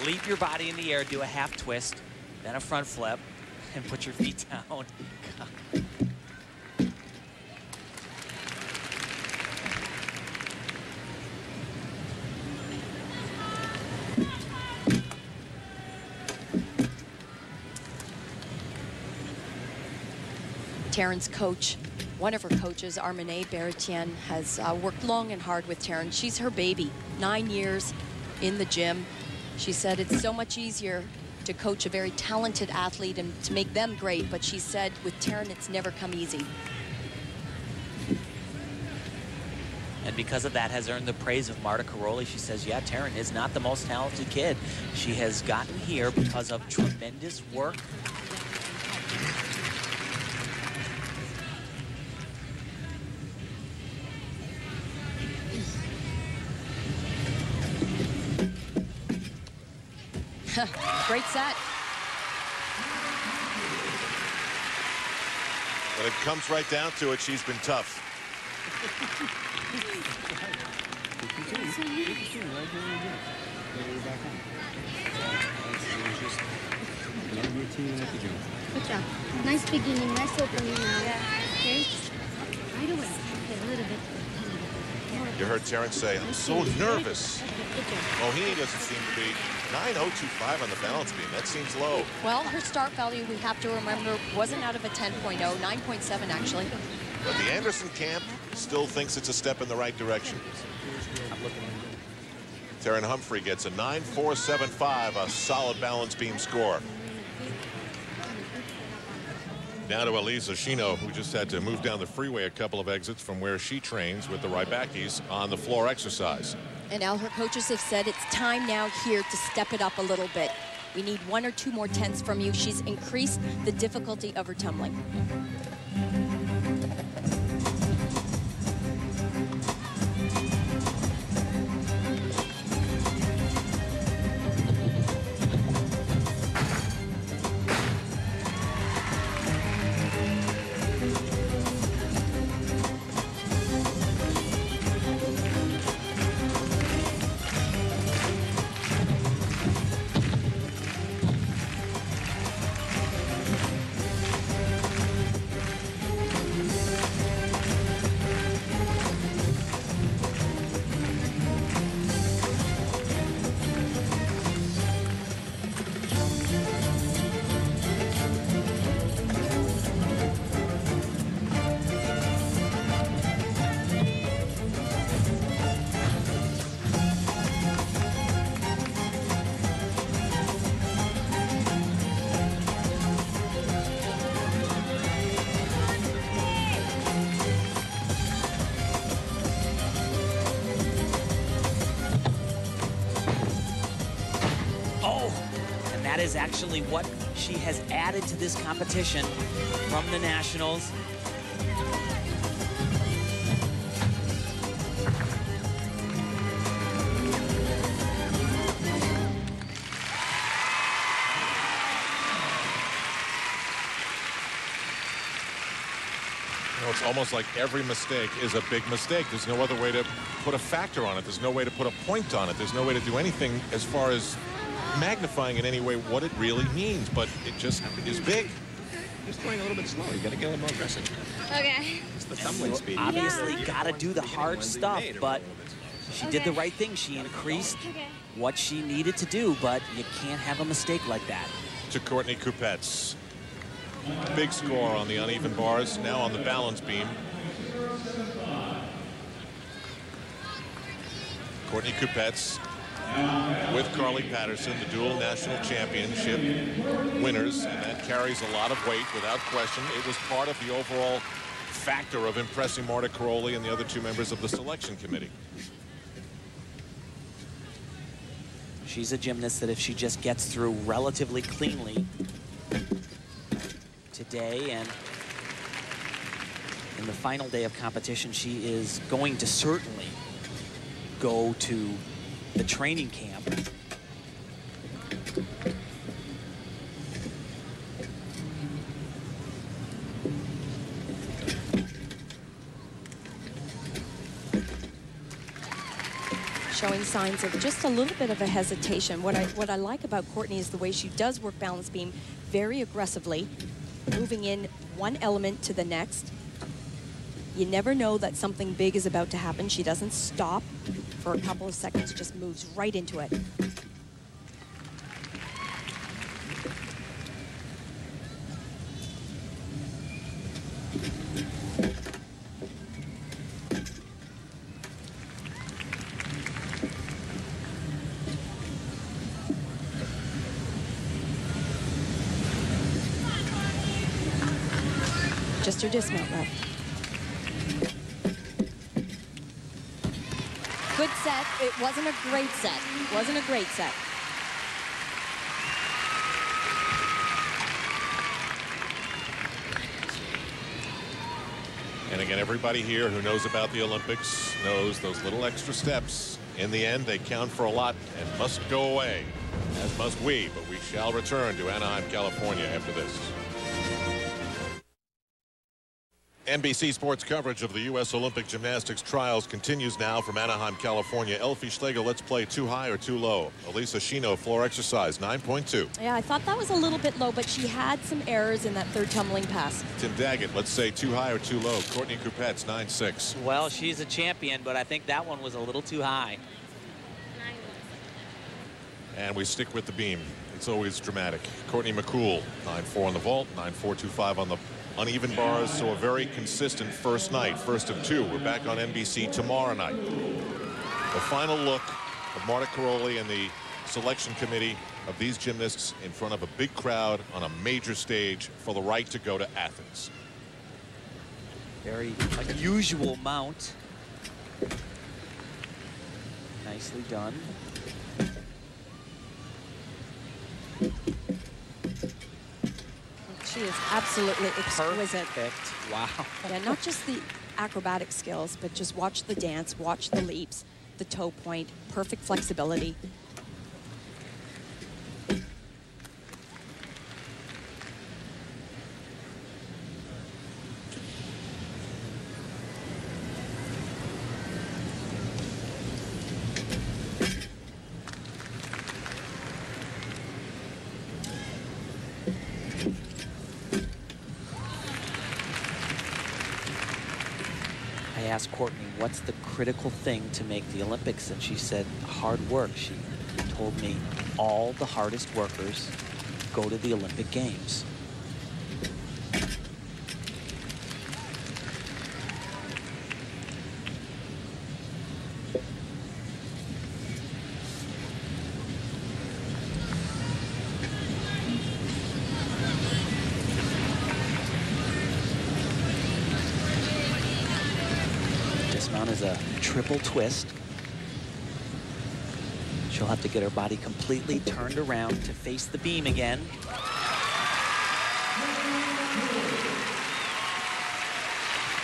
Leap your body in the air, do a half twist, then a front flip, and put your feet down. Taryn's coach, one of her coaches, Armene Beretienne, has worked long and hard with Taryn. She's her baby, 9 years in the gym. She said it's so much easier to coach a very talented athlete and to make them great, but she said with Taryn, it's never come easy. And because of that has earned the praise of Marta Karolyi. She says, yeah, Taryn is not the most talented kid. She has gotten here because of tremendous work. Great set. When it comes right down to it, she's been tough. Good job. Nice beginning, nice opening now. Yeah. Okay? Right away. Okay, a little bit. You heard Taryn say, I'm so nervous. Mohini doesn't seem to be 9.025 on the balance beam. That seems low. Well, her start value, we have to remember, wasn't out of a 10.0, 9.7 actually. But the Anderson camp still thinks it's a step in the right direction. Taryn Humphrey gets a 9.475, a solid balance beam score. Now to Elisa Shino, who just had to move down the freeway a couple of exits from where she trains with the Rybakis on the floor exercise. And Al, her coaches have said it's time now here to step it up a little bit. We need 1 or 2 more tenths from you. She's increased the difficulty of her tumbling. That is actually what she has added to this competition from the Nationals. It's almost like every mistake is a big mistake. There's no other way to put a factor on it. There's no way to put a point on it. There's no way to do anything as far as magnifying in any way what it really means, but it just is big. Just going a little bit slower. You got to get a little more aggressive. Okay. It's the tumbling speed. Obviously, got to do the hard stuff, but she did the right thing. She increased what she needed to do, but you can't have a mistake like that. To Courtney Kupets. Big score on the uneven bars, now on the balance beam. Courtney Kupets with Carly Patterson, the dual national championship winners, and that carries a lot of weight without question. It was part of the overall factor of impressing Marta Karolyi and the other 2 members of the selection committee. She's a gymnast that if she just gets through relatively cleanly today and in the final day of competition, she is going to certainly go to the training camp. Showing signs of just a little bit of a hesitation. What I like about Courtney is the way she does work balance beam very aggressively, moving in one element to the next. You never know that something big is about to happen. She doesn't stop for a couple of seconds, just moves right into it. Just her dismount left. Good set. It wasn't a great set. It wasn't a great set. And again, everybody here who knows about the Olympics knows those little extra steps. In the end, they count for a lot and must go away, as must we. But we shall return to Anaheim, California after this. NBC Sports coverage of the U.S. Olympic Gymnastics trials continues now from Anaheim, California. Elfie Schlegel, let's play too high or too low. Elisa Shino, floor exercise, 9.2. Yeah, I thought that was a little bit low, but she had some errors in that third tumbling pass. Tim Daggett, let's say too high or too low. Courtney Kupets, 9.6. Well, she's a champion, but I think that one was a little too high. And we stick with the beam. It's always dramatic. Courtney McCool, 9.4 on the vault, 9.425 on the uneven bars, so a very consistent first night, first of 2. We're back on NBC tomorrow night. The final look of Marta Karolyi and the selection committee of these gymnasts in front of a big crowd on a major stage for the right to go to Athens. Very unusual mount. Nicely done. She is absolutely exquisite. Perfect. Wow. Yeah, not just the acrobatic skills, but just watch the dance, watch the leaps, the toe point, perfect flexibility. I asked Courtney, what's the critical thing to make the Olympics? And she said, hard work. She told me all the hardest workers go to the Olympic Games. Dismount is a triple twist. She'll have to get her body completely turned around to face the beam again.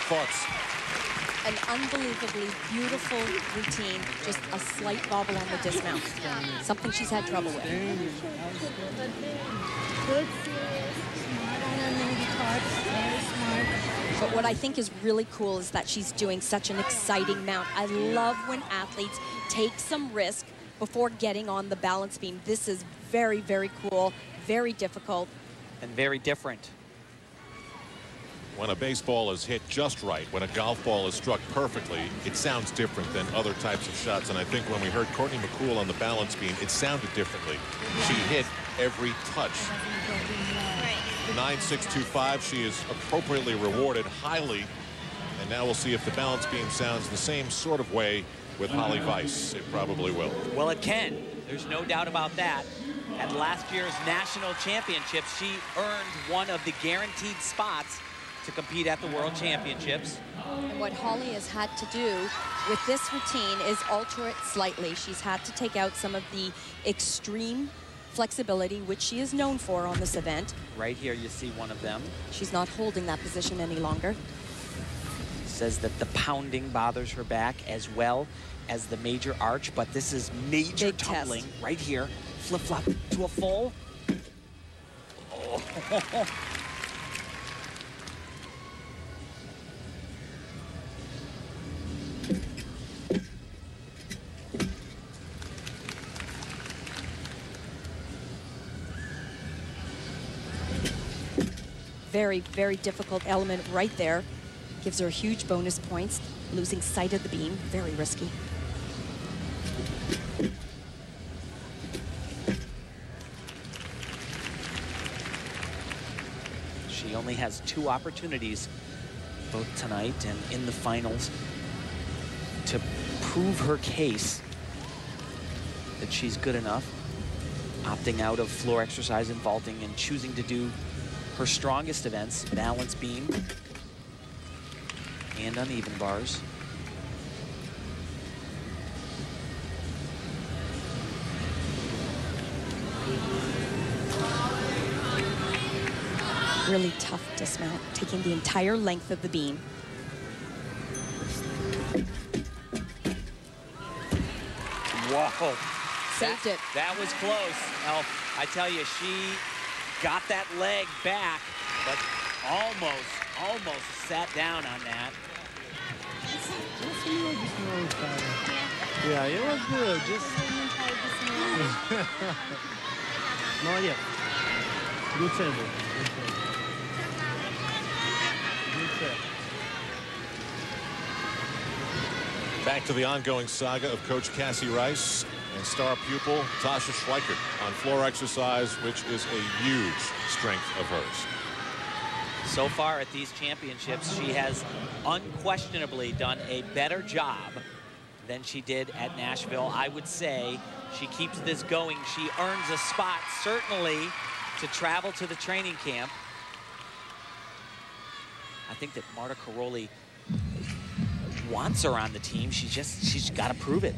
Thoughts? An unbelievably beautiful routine, just a slight bobble on the dismount. Something she's had trouble with. But what I think is really cool is that she's doing such an exciting mount. I love when athletes take some risk before getting on the balance beam. This is very, very cool, very difficult. And very different. When a baseball is hit just right, when a golf ball is struck perfectly, it sounds different than other types of shots. And I think when we heard Courtney McCool on the balance beam, it sounded differently. She hit every touch. 9.625, she is appropriately rewarded highly. And now we'll see if the balance beam sounds the same sort of way with Holly Weiss. It probably will. Well, it can. There's no doubt about that. At last year's national championships, she earned one of the guaranteed spots to compete at the World Championships. And what Holly has had to do with this routine is alter it slightly. She's had to take out some of the extreme flexibility, which she is known for on this event. Right here, you see one of them. She's not holding that position any longer. Says that the pounding bothers her back as well as the major arch, but this is major Big tumbling test. right here. Flip-flop to a full. Oh. Very, very difficult element right there. Gives her huge bonus points. Losing sight of the beam, very risky. She only has 2 opportunities, both tonight and in the finals, to prove her case that she's good enough, opting out of floor exercise and vaulting and choosing to do her strongest events, balance beam and uneven bars. Really tough dismount, taking the entire length of the beam. Whoa. Saved it. That was close. Now, I tell you, she got that leg back, but almost sat down on that. Yeah, it was good. Just not yet. Good table. Good set. Back to the ongoing saga of Coach Cassie Rice and star pupil Tasha Schweikert on floor exercise, which is a huge strength of hers. So far at these championships, she has unquestionably done a better job than she did at Nashville. I would say she keeps this going. She earns a spot, certainly, to travel to the training camp. I think that Marta Karolyi wants her on the team. She's got to prove it.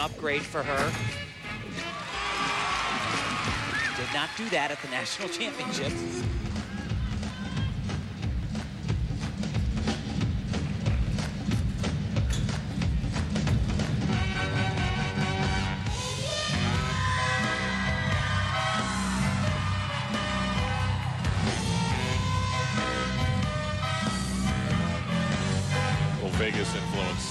Upgrade for her. Did not do that at the national championships. A little Vegas influence.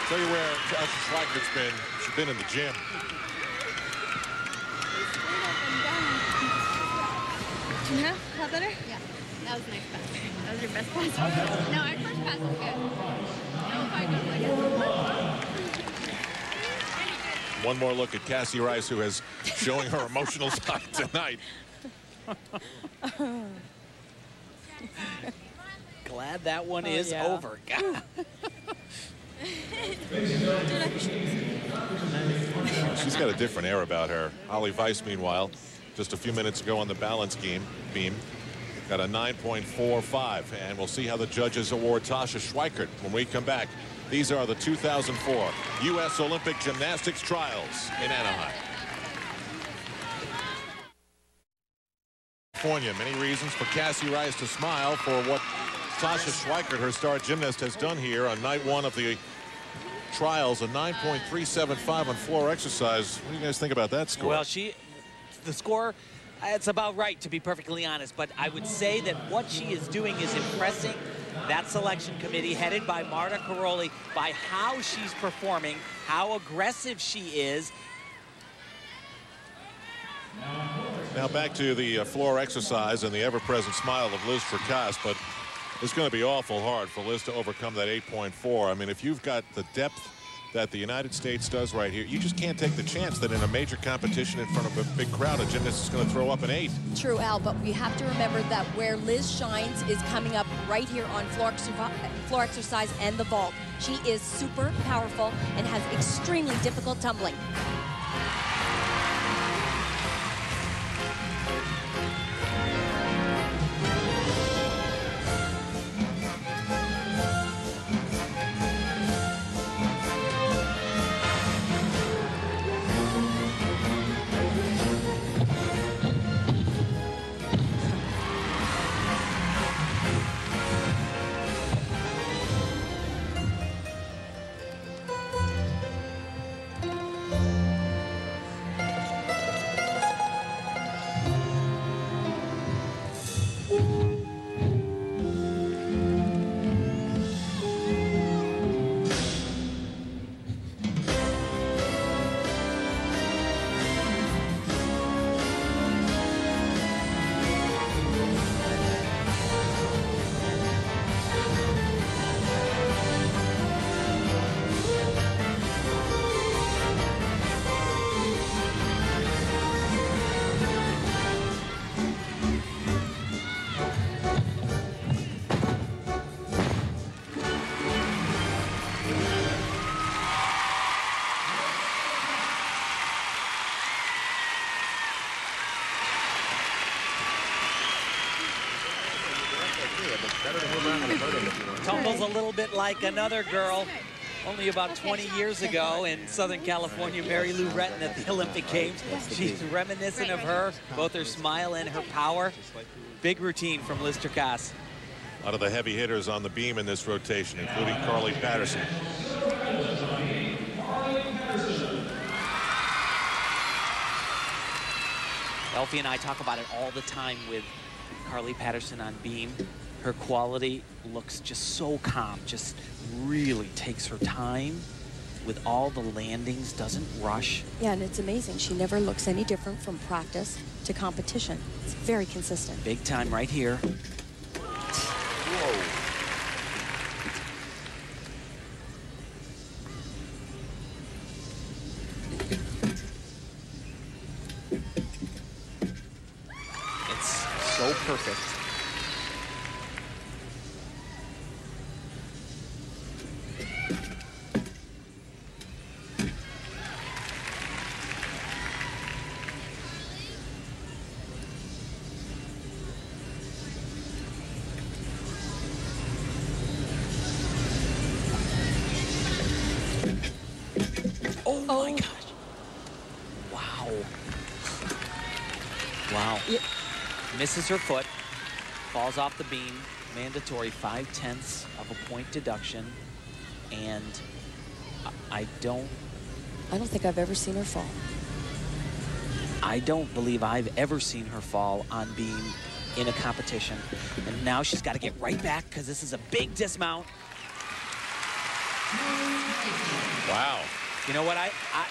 Tell you where Schweikert's been. She's been in the gym. Yeah, felt better? Yeah. That was a nice pass. That was your best pass? No, our first pass was good. One more look at Cassie Rice, who is showing her emotional side tonight. Glad that one is over. God. She's got a different air about her. Holly Weiss, meanwhile, just a few minutes ago on the balance beam, got a 9.45, and we'll see how the judges award Tasha Schweikert when we come back. These are the 2004 U.S. Olympic Gymnastics Trials in Anaheim. California, many reasons for Cassie Rice to smile for what Tasha Schweikert, her star gymnast, has done here on night one of the trials. A 9.375 on floor exercise. What do you guys think about that score? Well, the score, it's about right, to be perfectly honest, but I would say that what she is doing is impressing that selection committee headed by Marta Karolyi by how she's performing, how aggressive she is. Now back to the floor exercise and the ever-present smile of Liz Fracas, but it's going to be awful hard for Liz to overcome that 8.4. I mean, if you've got the depth that the United States does right here, you just can't take the chance that in a major competition in front of a big crowd, a gymnast is going to throw up an 8. True, Al, but we have to remember that where Liz shines is coming up right here on floor exercise and the vault. She is super powerful and has extremely difficult tumbling. but better to move around on the podium if you want. Tumbles a little bit like another girl. Only about 20 years ago in Southern California, Mary Lou Retton at the Olympic Games. She's reminiscent of her, both her smile and her power. Big routine from Liz Tracas. A lot of the heavy hitters on the beam in this rotation, including Carly Patterson. Elfie and I talk about it all the time with Carly Patterson on beam. Her quality looks just so calm, just really takes her time with all the landings, doesn't rush. Yeah, and it's amazing. She never looks any different from practice to competition. It's very consistent. Big time right here. Whoa. It's so perfect. Oh my gosh. Wow. Wow. Yeah. Misses her foot, falls off the beam, mandatory 5/10 of a point deduction, and I don't think I've ever seen her fall. I don't believe I've ever seen her fall on beam in a competition. And now she's got to get right back because this is a big dismount. Wow. You know what?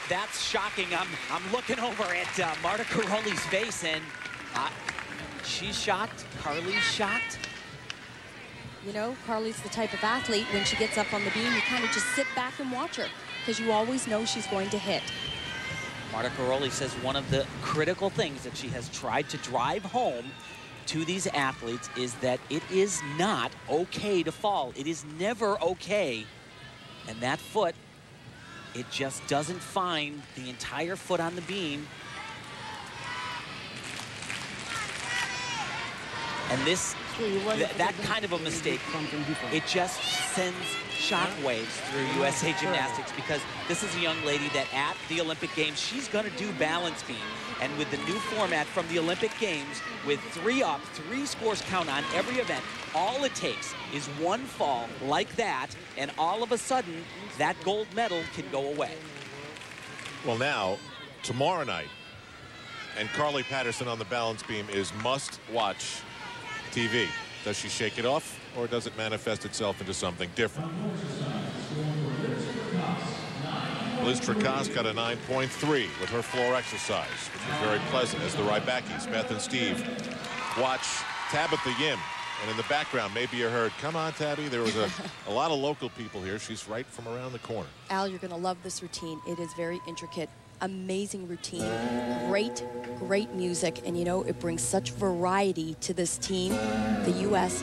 That's shocking. I'm looking over at Marta Caroli's face, and she's shocked. Carly's shocked. You know, Carly's the type of athlete, when she gets up on the beam, you kind of just sit back and watch her because you always know she's going to hit. Marta Caroli says one of the critical things that she has tried to drive home to these athletes is that it is not okay to fall. It is never okay. And that foot, it just doesn't find the entire foot on the beam. And this, that kind of a mistake, it just sends shockwaves through USA Gymnastics, because this is a young lady that at the Olympic Games, she's going to do balance beam. And with the new format from the Olympic Games, with 3 up, 3 scores count on every event, all it takes is one fall like that, and all of a sudden, that gold medal can go away. Well, now, tomorrow night, and Carly Patterson on the balance beam is must-watch TV. Does she shake it off, or does it manifest itself into something different? Liz Tracas got a 9.3 with her floor exercise, which was very pleasant, as the Rybakis, Beth and Steve, watch Tabitha Yim. And in the background, maybe you heard, "Come on, Tabby." There was a lot of local people here. She's right from around the corner. Al, you're going to love this routine. It is very intricate, amazing routine, great music, and you know, it brings such variety to this team. The U.S.,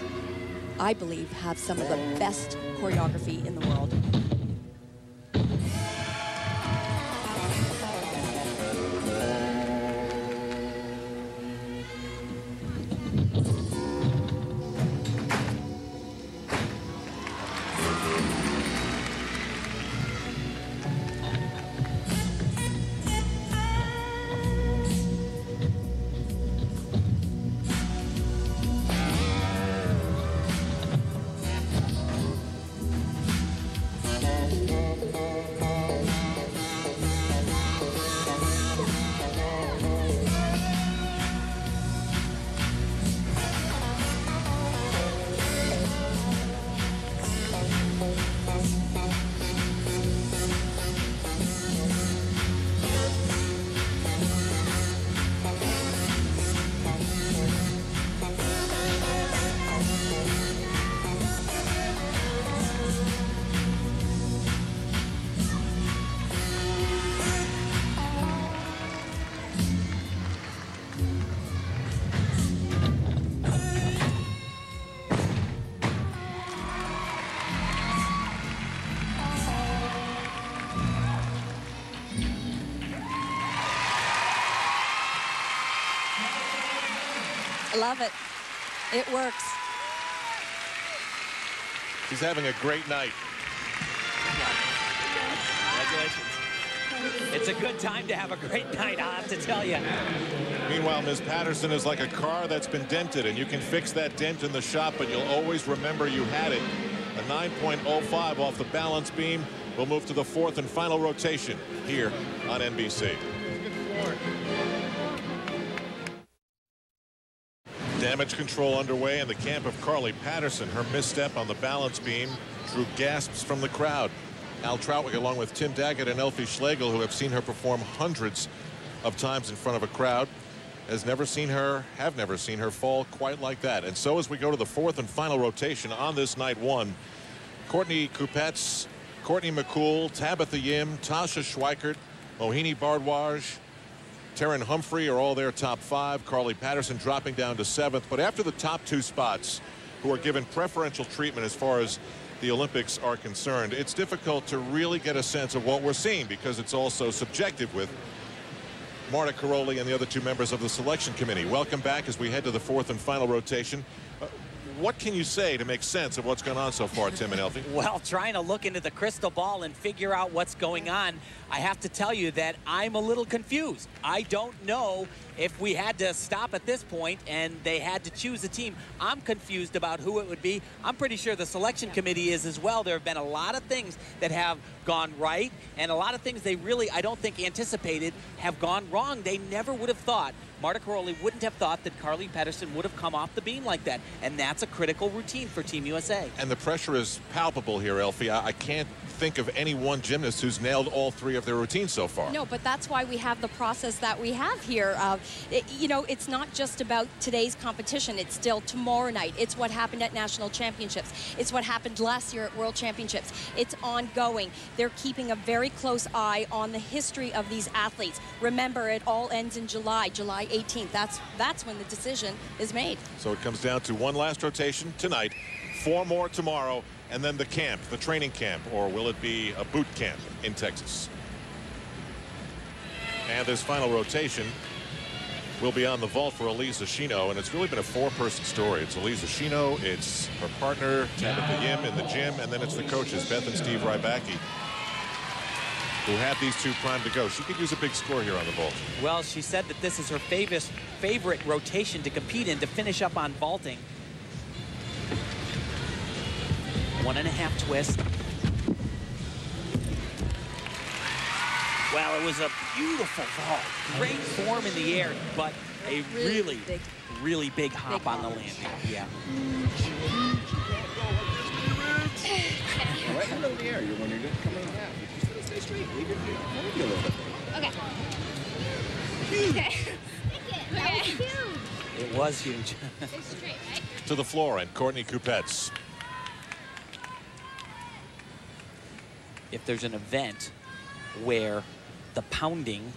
I believe, have some of the best choreography in the world. Love it. It works. She's having a great night. Congratulations. It's a good time to have a great night, I'll have to tell you. Meanwhile, Ms. Patterson is like a car that's been dented, and you can fix that dent in the shop, but you'll always remember you had it. A 9.05 off the balance beam. We'll move to the fourth and final rotation here on NBC. Damage control underway in the camp of Carly Patterson. Her misstep on the balance beam drew gasps from the crowd. Al Troutwig, along with Tim Daggett and Elfie Schlegel, who have seen her perform hundreds of times in front of a crowd, have never seen her fall quite like that. And so as we go to the fourth and final rotation on this night one, Courtney Kupets, Courtney McCool, Tabitha Yim, Tasha Schweikert, Mohini Bardwaj, Taryn Humphrey are all their top five. Carly Patterson dropping down to seventh. But after the top two spots, who are given preferential treatment as far as the Olympics are concerned, it's difficult to really get a sense of what we're seeing because it's also subjective with Marta Karolyi and the other two members of the selection committee. Welcome back as we head to the fourth and final rotation. What can you say to make sense of what's gone on so far, Tim and Elfie? Well, trying to look into the crystal ball and figure out what's going on, I have to tell you that I'm a little confused. I don't know if we had to stop at this point and they had to choose a team. I'm confused about who it would be. I'm pretty sure the selection committee is as well. There have been a lot of things that have gone right and a lot of things they really, I don't think, anticipated have gone wrong. They never would have thought, Marta Karolyi wouldn't have thought that Carly Patterson would have come off the beam like that. And that's a critical routine for Team USA. And the pressure is palpable here, Elfie. I can't think of any one gymnast who's nailed all three of their routines so far. No, but that's why we have the process that we have here. You know, it's not just about today's competition. It's still tomorrow night. It's what happened at national championships. It's what happened last year at world championships. It's ongoing. They're keeping a very close eye on the history of these athletes. Remember, it all ends in July 18th. That's when the decision is made. So it comes down to one last rotation tonight, 4 more tomorrow, and then the camp, the training camp, or will it be a boot camp in Texas? And this final rotation will be on the vault for Elise Ashino, and it's really been a 4-person story. It's Elise Ashino, it's her partner, Tabitha Yim in the gym, and then it's the coaches, Beth and Steve Rybacki, who have these two primed to go. She could use a big score here on the vault. Well, she said that this is her favorite rotation to compete in, to finish up on vaulting. 1.5 twist. Well, it was a beautiful vault. Great form in the air, but a really big hop on the landing. Yeah. Right in the air, when you're just coming down. You just gotta stay straight. Leave your feet maybe a little bit. Okay. That was huge. It was huge. Stay straight, right? To the floor, and Courtney Kupets. If there's an event where the pounding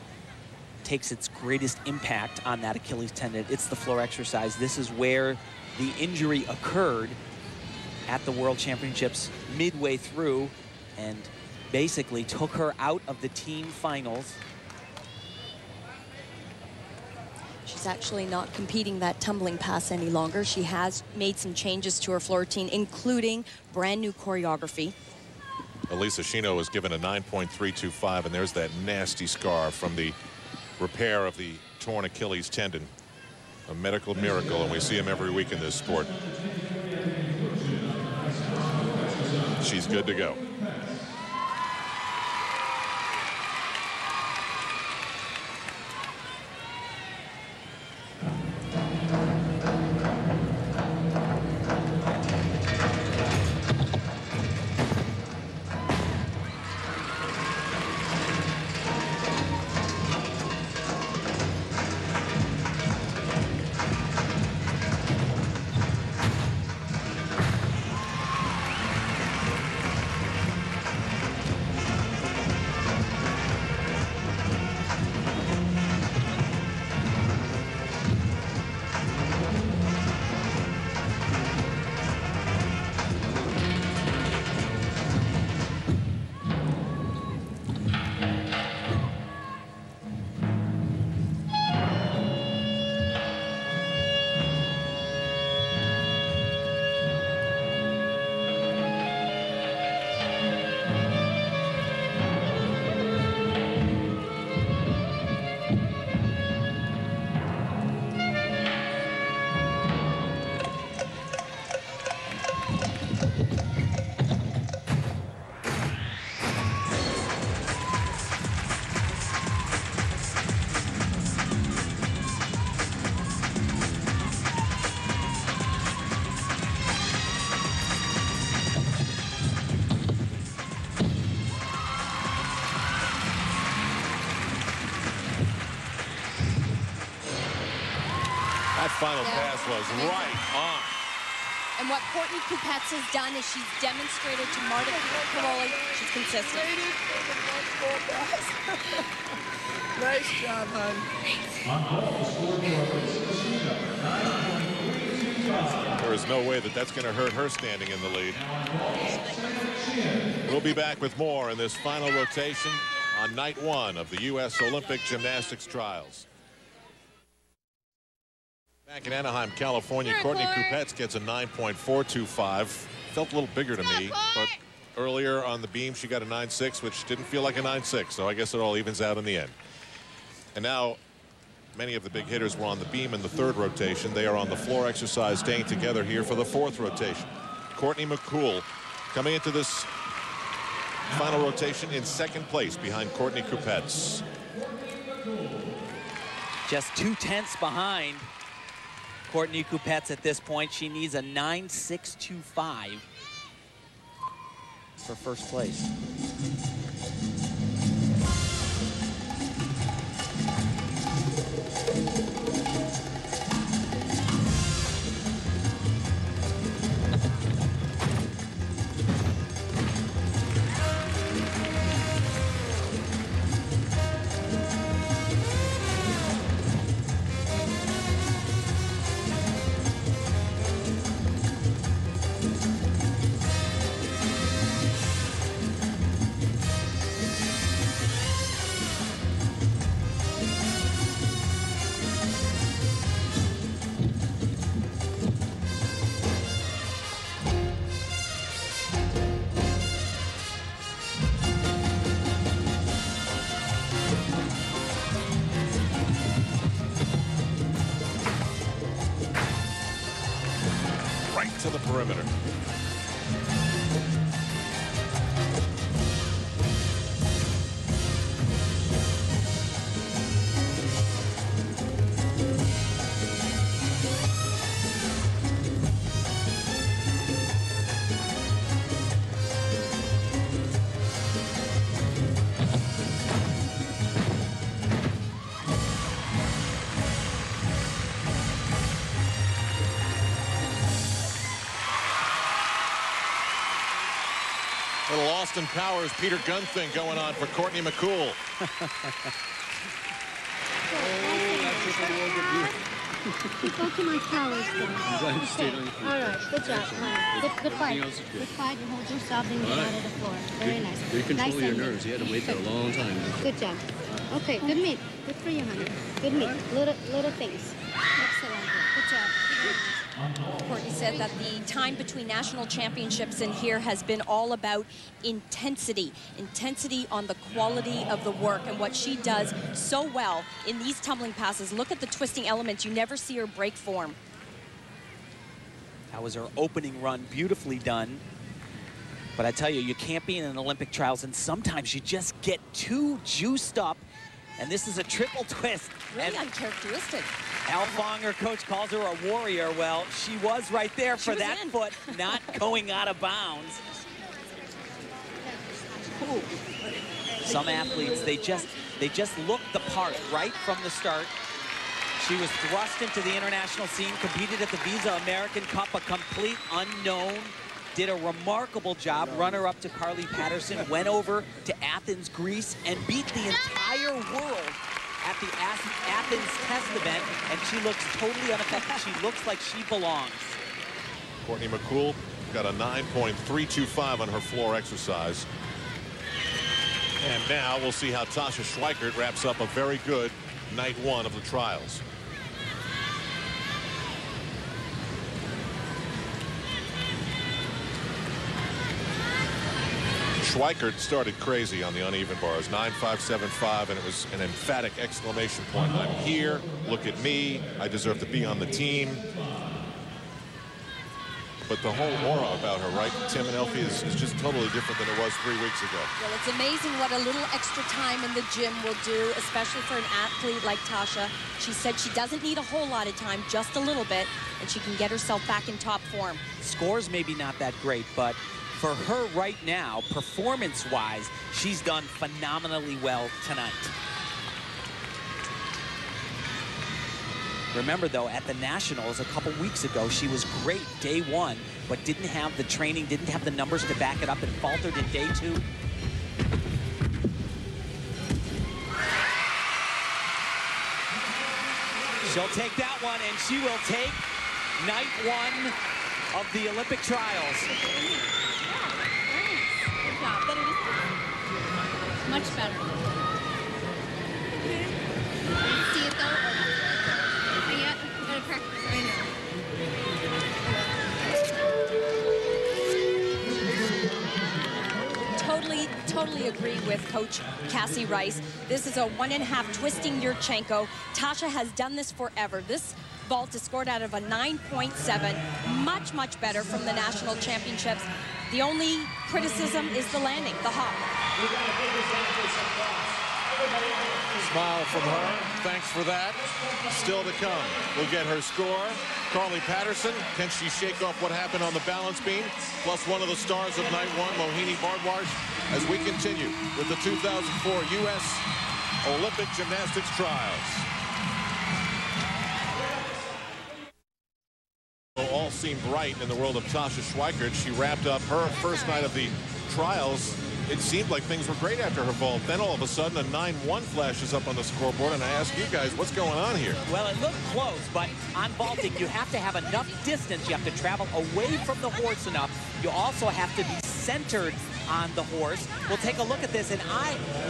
takes its greatest impact on that Achilles tendon, it's the floor exercise. This is where the injury occurred at the World Championships midway through and basically took her out of the team finals. She's actually not competing that tumbling pass any longer. She has made some changes to her floor routine, including brand new choreography. Elise Ashino was given a 9.325, and there's that nasty scar from the repair of the torn Achilles tendon. A medical miracle, and we see him every week in this sport. She's good to go. That final pass was right on. And what Courtney Kupets has done is she's demonstrated to Marta Caroli she's consistent. Nice job, hon. There is no way that that's going to hurt her standing in the lead. We'll be back with more in this final rotation on night 1 of the U.S. Olympic Gymnastics Trials. Back in Anaheim, California, Courtney Kupets gets a 9.425. Felt a little bigger to me, but earlier on the beam she got a 9.6, which didn't feel like a 9.6, so I guess it all evens out in the end. And now many of the big hitters were on the beam in the 3rd rotation. They are on the floor exercise, staying together here for the 4th rotation. Courtney McCool coming into this final rotation in 2nd place behind Courtney Kupets. Just 2/10 behind Courtney Kupets at this point. She needs a 9.625 for first place. To the perimeter. Little Austin Powers, Peter Gunn thing going on for Courtney McCool. Go to my flowers then. Okay. All right. Good job, honey. Good fight. Good fight. You hold yourself and get out of the floor. Very nice. You control nice your nerves. You had to wait there a long time. Good job. Okay. Good meet. Good for you, honey. Good meet. Little things. Excellent. Good job. Courtney said that the time between national championships and here has been all about intensity on the quality of the work, and what she does so well in these tumbling passes. Look at the twisting elements. You never see her break form. That was her opening run, beautifully done. But I tell you, you can't be in an Olympic trials, and sometimes you just get too juiced up. And this is a triple twist. Really uncharacteristic. Al Fong, her coach, calls her a warrior. Well, she was right there for that foot not going out of bounds. Ooh. Some athletes, they just look the part right from the start. She was thrust into the international scene, competed at the Visa American Cup, a complete unknown. Did a remarkable job, runner-up to Carly Patterson, went over to Athens, Greece, and beat the entire world at the Athens test event, and she looks totally unaffected. She looks like she belongs. Courtney McCool got a 9.325 on her floor exercise. And now we'll see how Tasha Schweikert wraps up a very good night 1 of the trials. Schweikert started crazy on the uneven bars, 9.575, and it was an emphatic exclamation point. I'm here, look at me, I deserve to be on the team. But the whole aura about her, right, Tim and Elfie, is just totally different than it was 3 weeks ago. Well, it's amazing what a little extra time in the gym will do, especially for an athlete like Tasha. She said she doesn't need a whole lot of time, just a little bit, and she can get herself back in top form. Scores maybe not that great, but for her right now, performance-wise, she's done phenomenally well tonight. Remember, though, at the Nationals a couple weeks ago, she was great day one, but didn't have the training, didn't have the numbers to back it up, and faltered in day two. She'll take that one, and she will take night one of the Olympic trials. Good job. Better this time. Much better. See it though? Not yet. You gotta practice right now. Totally agree with Coach Cassie Rice. This is a 1.5 twisting Yurchenko. Tasha has done this forever. This vault is scored out of a 9.7. Much better from the national championships. The only criticism is the landing, the hop. Smile from her. Thanks for that. Still to come. We'll get her score. Carly Patterson, can she shake off what happened on the balance beam? Plus one of the stars of night one, Mohini Bardwaj, as we continue with the 2004 U.S. Olympic Gymnastics Trials. All seemed right in the world of Tasha Schweikert. She wrapped up her first night of the trials. It seemed like things were great after her vault. Then all of a sudden, a 9-1 flashes up on the scoreboard, and I ask you guys, what's going on here? Well, it looked close, but on vaulting, you have to have enough distance. You have to travel away from the horse enough. You also have to be centered on the horse. We'll take a look at this, and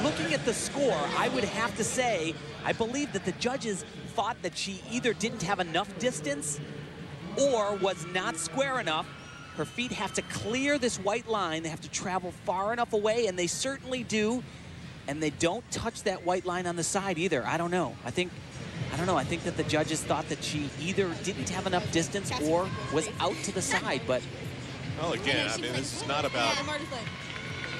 looking at the score, I would have to say, I believe that the judges thought that she either didn't have enough distance or was not square enough. Her feet have to clear this white line. They have to travel far enough away, and they certainly do. And they don't touch that white line on the side either. I don't know. I don't know. I think that the judges thought that she either didn't have enough distance or was out to the side. But well, again, I mean, this is not about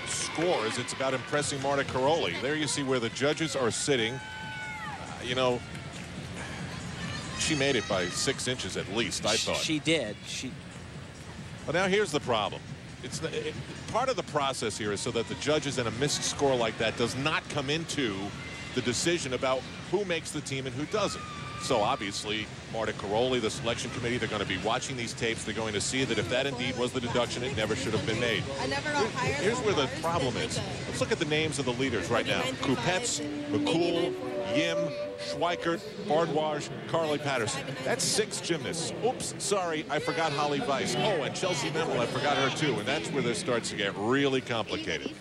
scores. It's about impressing Marta Caroli. There you see where the judges are sitting. You know, she made it by 6 inches at least, I thought. She did. But now here's the problem. Part of the process here is so that the judges in a missed score like that does not come into the decision about who makes the team and who doesn't. So obviously, Marta Caroli, the selection committee, they're going to be watching these tapes. They're going to see that if that indeed was the deduction, it never should have been made. Here's where the problem is. Let's look at the names of the leaders right now. Kupets, McCool, Yim, Schweikert, Bardwaj, Carly Patterson. That's 6 gymnasts. Oops, sorry, I forgot Holly Weiss. Oh, and Chelsea Memmel, I forgot her too. And that's where this starts to get really complicated.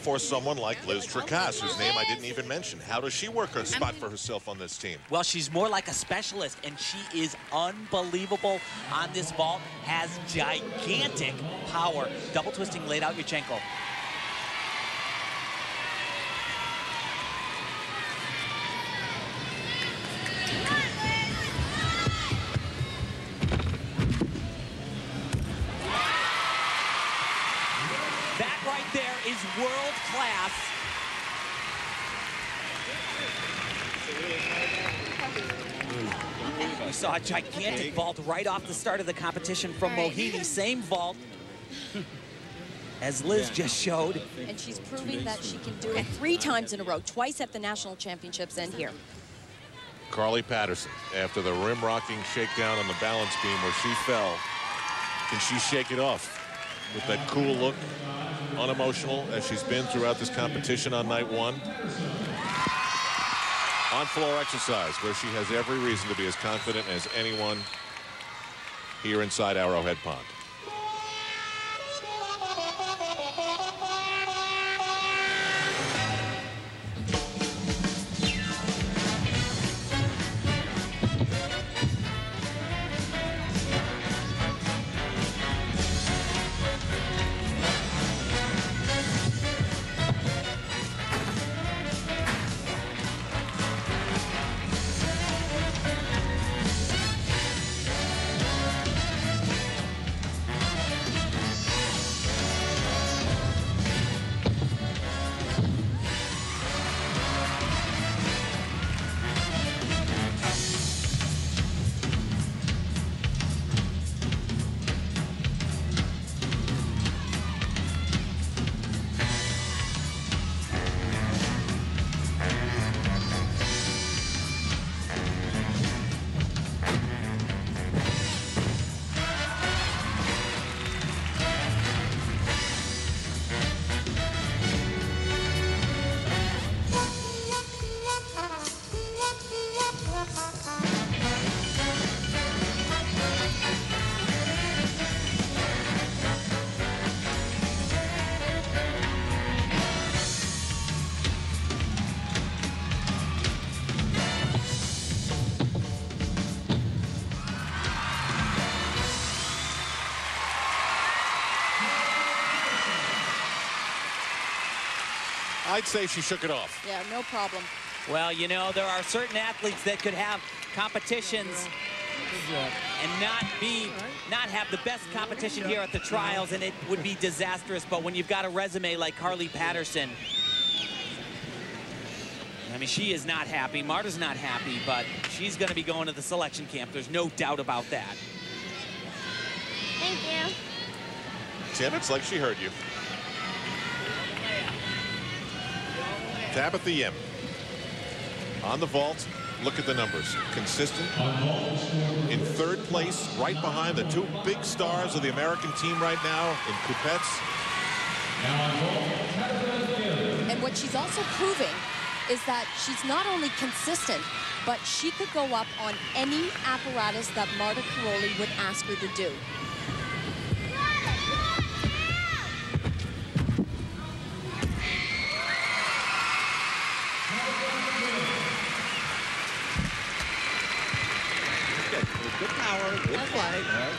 For someone like Liz Tracas, whose name I didn't even mention. How does she work a spot for herself on this team? Well, she's more like a specialist, and she is unbelievable on this vault, has gigantic power. Double twisting laid out Yurchenko. Is world class. We saw a gigantic vault right off the start of the competition from Mohini. Same vault as Liz just showed. And she's proving that she can do it 3 times in a row, twice at the national championships and here. Carly Patterson, after the rim rocking shakedown on the balance beam where she fell, can she shake it off with that cool look? Unemotional as she's been throughout this competition on night one. On floor exercise where she has every reason to be as confident as anyone here inside Arrowhead Pond. I'd say she shook it off. Yeah, no problem. Well, you know, there are certain athletes that could have competitions and not have the best competition here at the trials, and it would be disastrous. But when you've got a resume like Carly Patterson, I mean, she is not happy. Marta's not happy, but she's going to be going to the selection camp. There's no doubt about that. Thank you. Tim, it's like she heard you. Tabitha Yim on the vault. Look at the numbers. Consistent. In third place, right behind the two big stars of the American team right now in Coupettes. And what she's also proving is that she's not only consistent, but she could go up on any apparatus that Marta Karolyi would ask her to do. Good power, good flight. Right.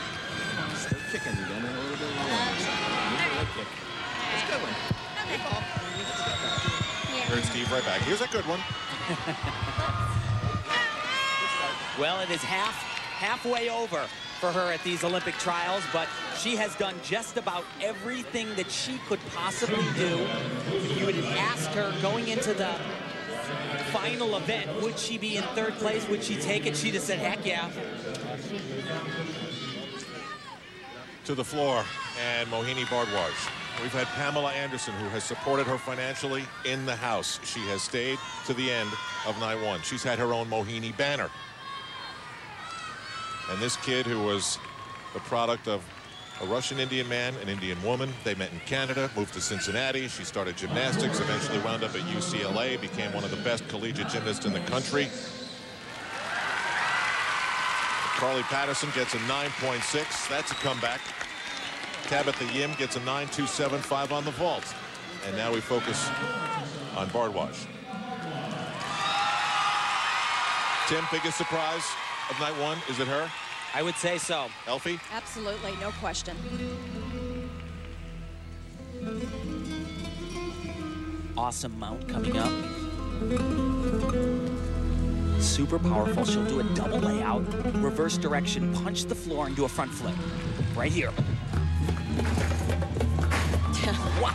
Still kicking. You don't know a little bit longer. Leg kick. It's a good one. Good ball. Here's Steve right back. Here's a good one. Well, it is halfway over for her at these Olympic trials, but she has done just about everything that she could possibly do. You would have asked her going into the final event, would she be in third place? Would she take it? She'd have said, heck yeah. To the floor, and Mohini Bardwaj. We've had Pamela Anderson, who has supported her financially in the house. She has stayed to the end of night one. She's had her own Mohini banner. And this kid, who was the product of a Russian Indian man, an Indian woman. They met in Canada, moved to Cincinnati. She started gymnastics, eventually wound up at UCLA, became one of the best collegiate gymnasts in the country. Carly Patterson gets a 9.6. That's a comeback. Tabitha Yim gets a 9.275 on the vault. And now we focus on Bardwaj. Tim, biggest surprise of night one, is it her? I would say so. Elfie? Absolutely, no question. Awesome mount coming up. Super powerful. She'll do a double layout, reverse direction, punch the floor, and do a front flip. Right here. Wow.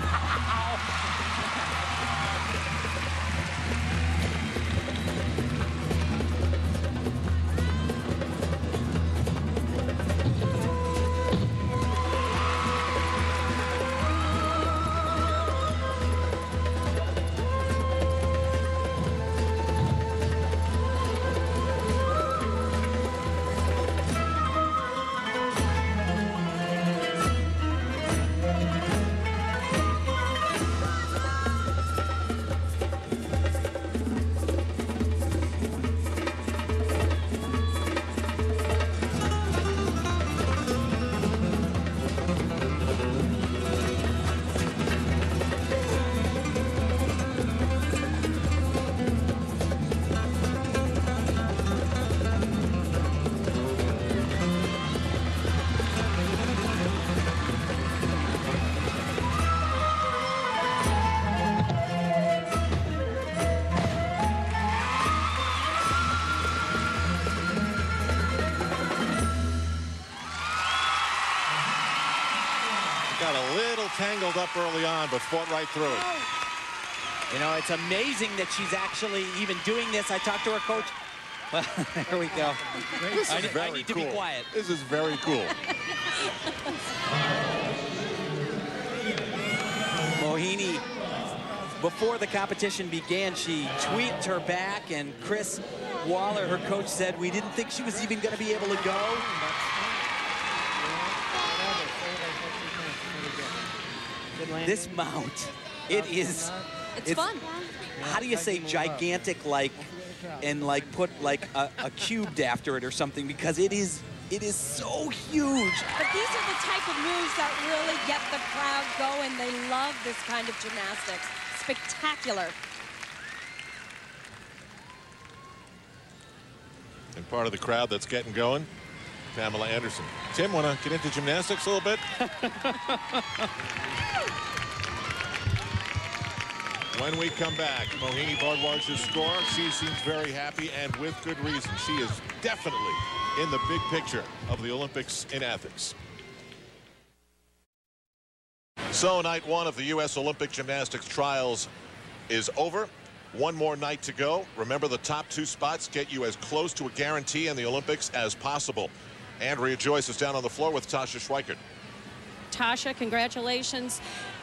Got a little tangled up early on, but fought right through it. You know, it's amazing that she's actually even doing this. I talked to her coach. Well, there we go. I need to be quiet. This is very cool. Mohini, before the competition began, she tweaked her back, and Chris Waller, her coach, said we didn't think she was even going to be able to go. This mount, it's fun. How do you say gigantic, like, and like put like a cubed after it or something, because it is so huge. But these are the type of moves that really get the crowd going. They love this kind of gymnastics. Spectacular. And part of the crowd that's getting going, Pamela Anderson. Tim, want to get into gymnastics a little bit? When we come back, Mohini Bhardwaj's score. She seems very happy, and with good reason. She is definitely in the big picture of the Olympics in Athens. So night one of the U.S. Olympic gymnastics trials is over. One more night to go. Remember, the top 2 spots get you as close to a guarantee in the Olympics as possible. Andrea Joyce is down on the floor with Tasha Schweikert. Tasha, congratulations.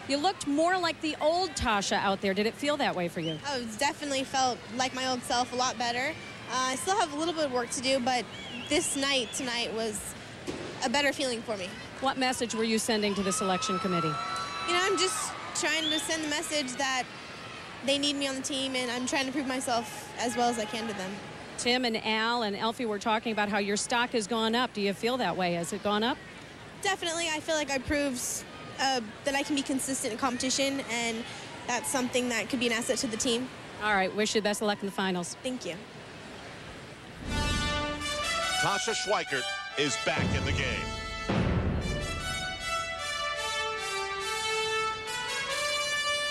You looked more like the old Tasha out there. Did it feel that way for you? Oh, it definitely felt like my old self a lot better. I still have a little bit of work to do, but this night tonight was a better feeling for me. What message were you sending to the selection committee? You know, I'm just trying to send the message that they need me on the team, and I'm trying to prove myself as well as I can to them. Tim and Al and Elfie were talking about how your stock has gone up. Do you feel that way? Has it gone up? Definitely. I feel like I proved that I can be consistent in competition, and that's something that could be an asset to the team. All right. Wish you the best of luck in the finals. Thank you. Tasha Schweikert is back in the game.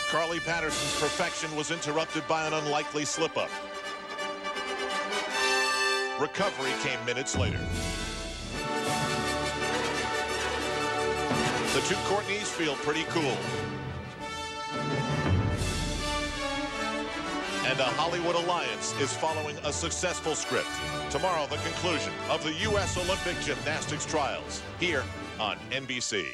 Carly Patterson's perfection was interrupted by an unlikely slip-up. Recovery came minutes later. The two Courtneys feel pretty cool. And a Hollywood alliance is following a successful script. Tomorrow, the conclusion of the U.S. Olympic gymnastics trials here on NBC.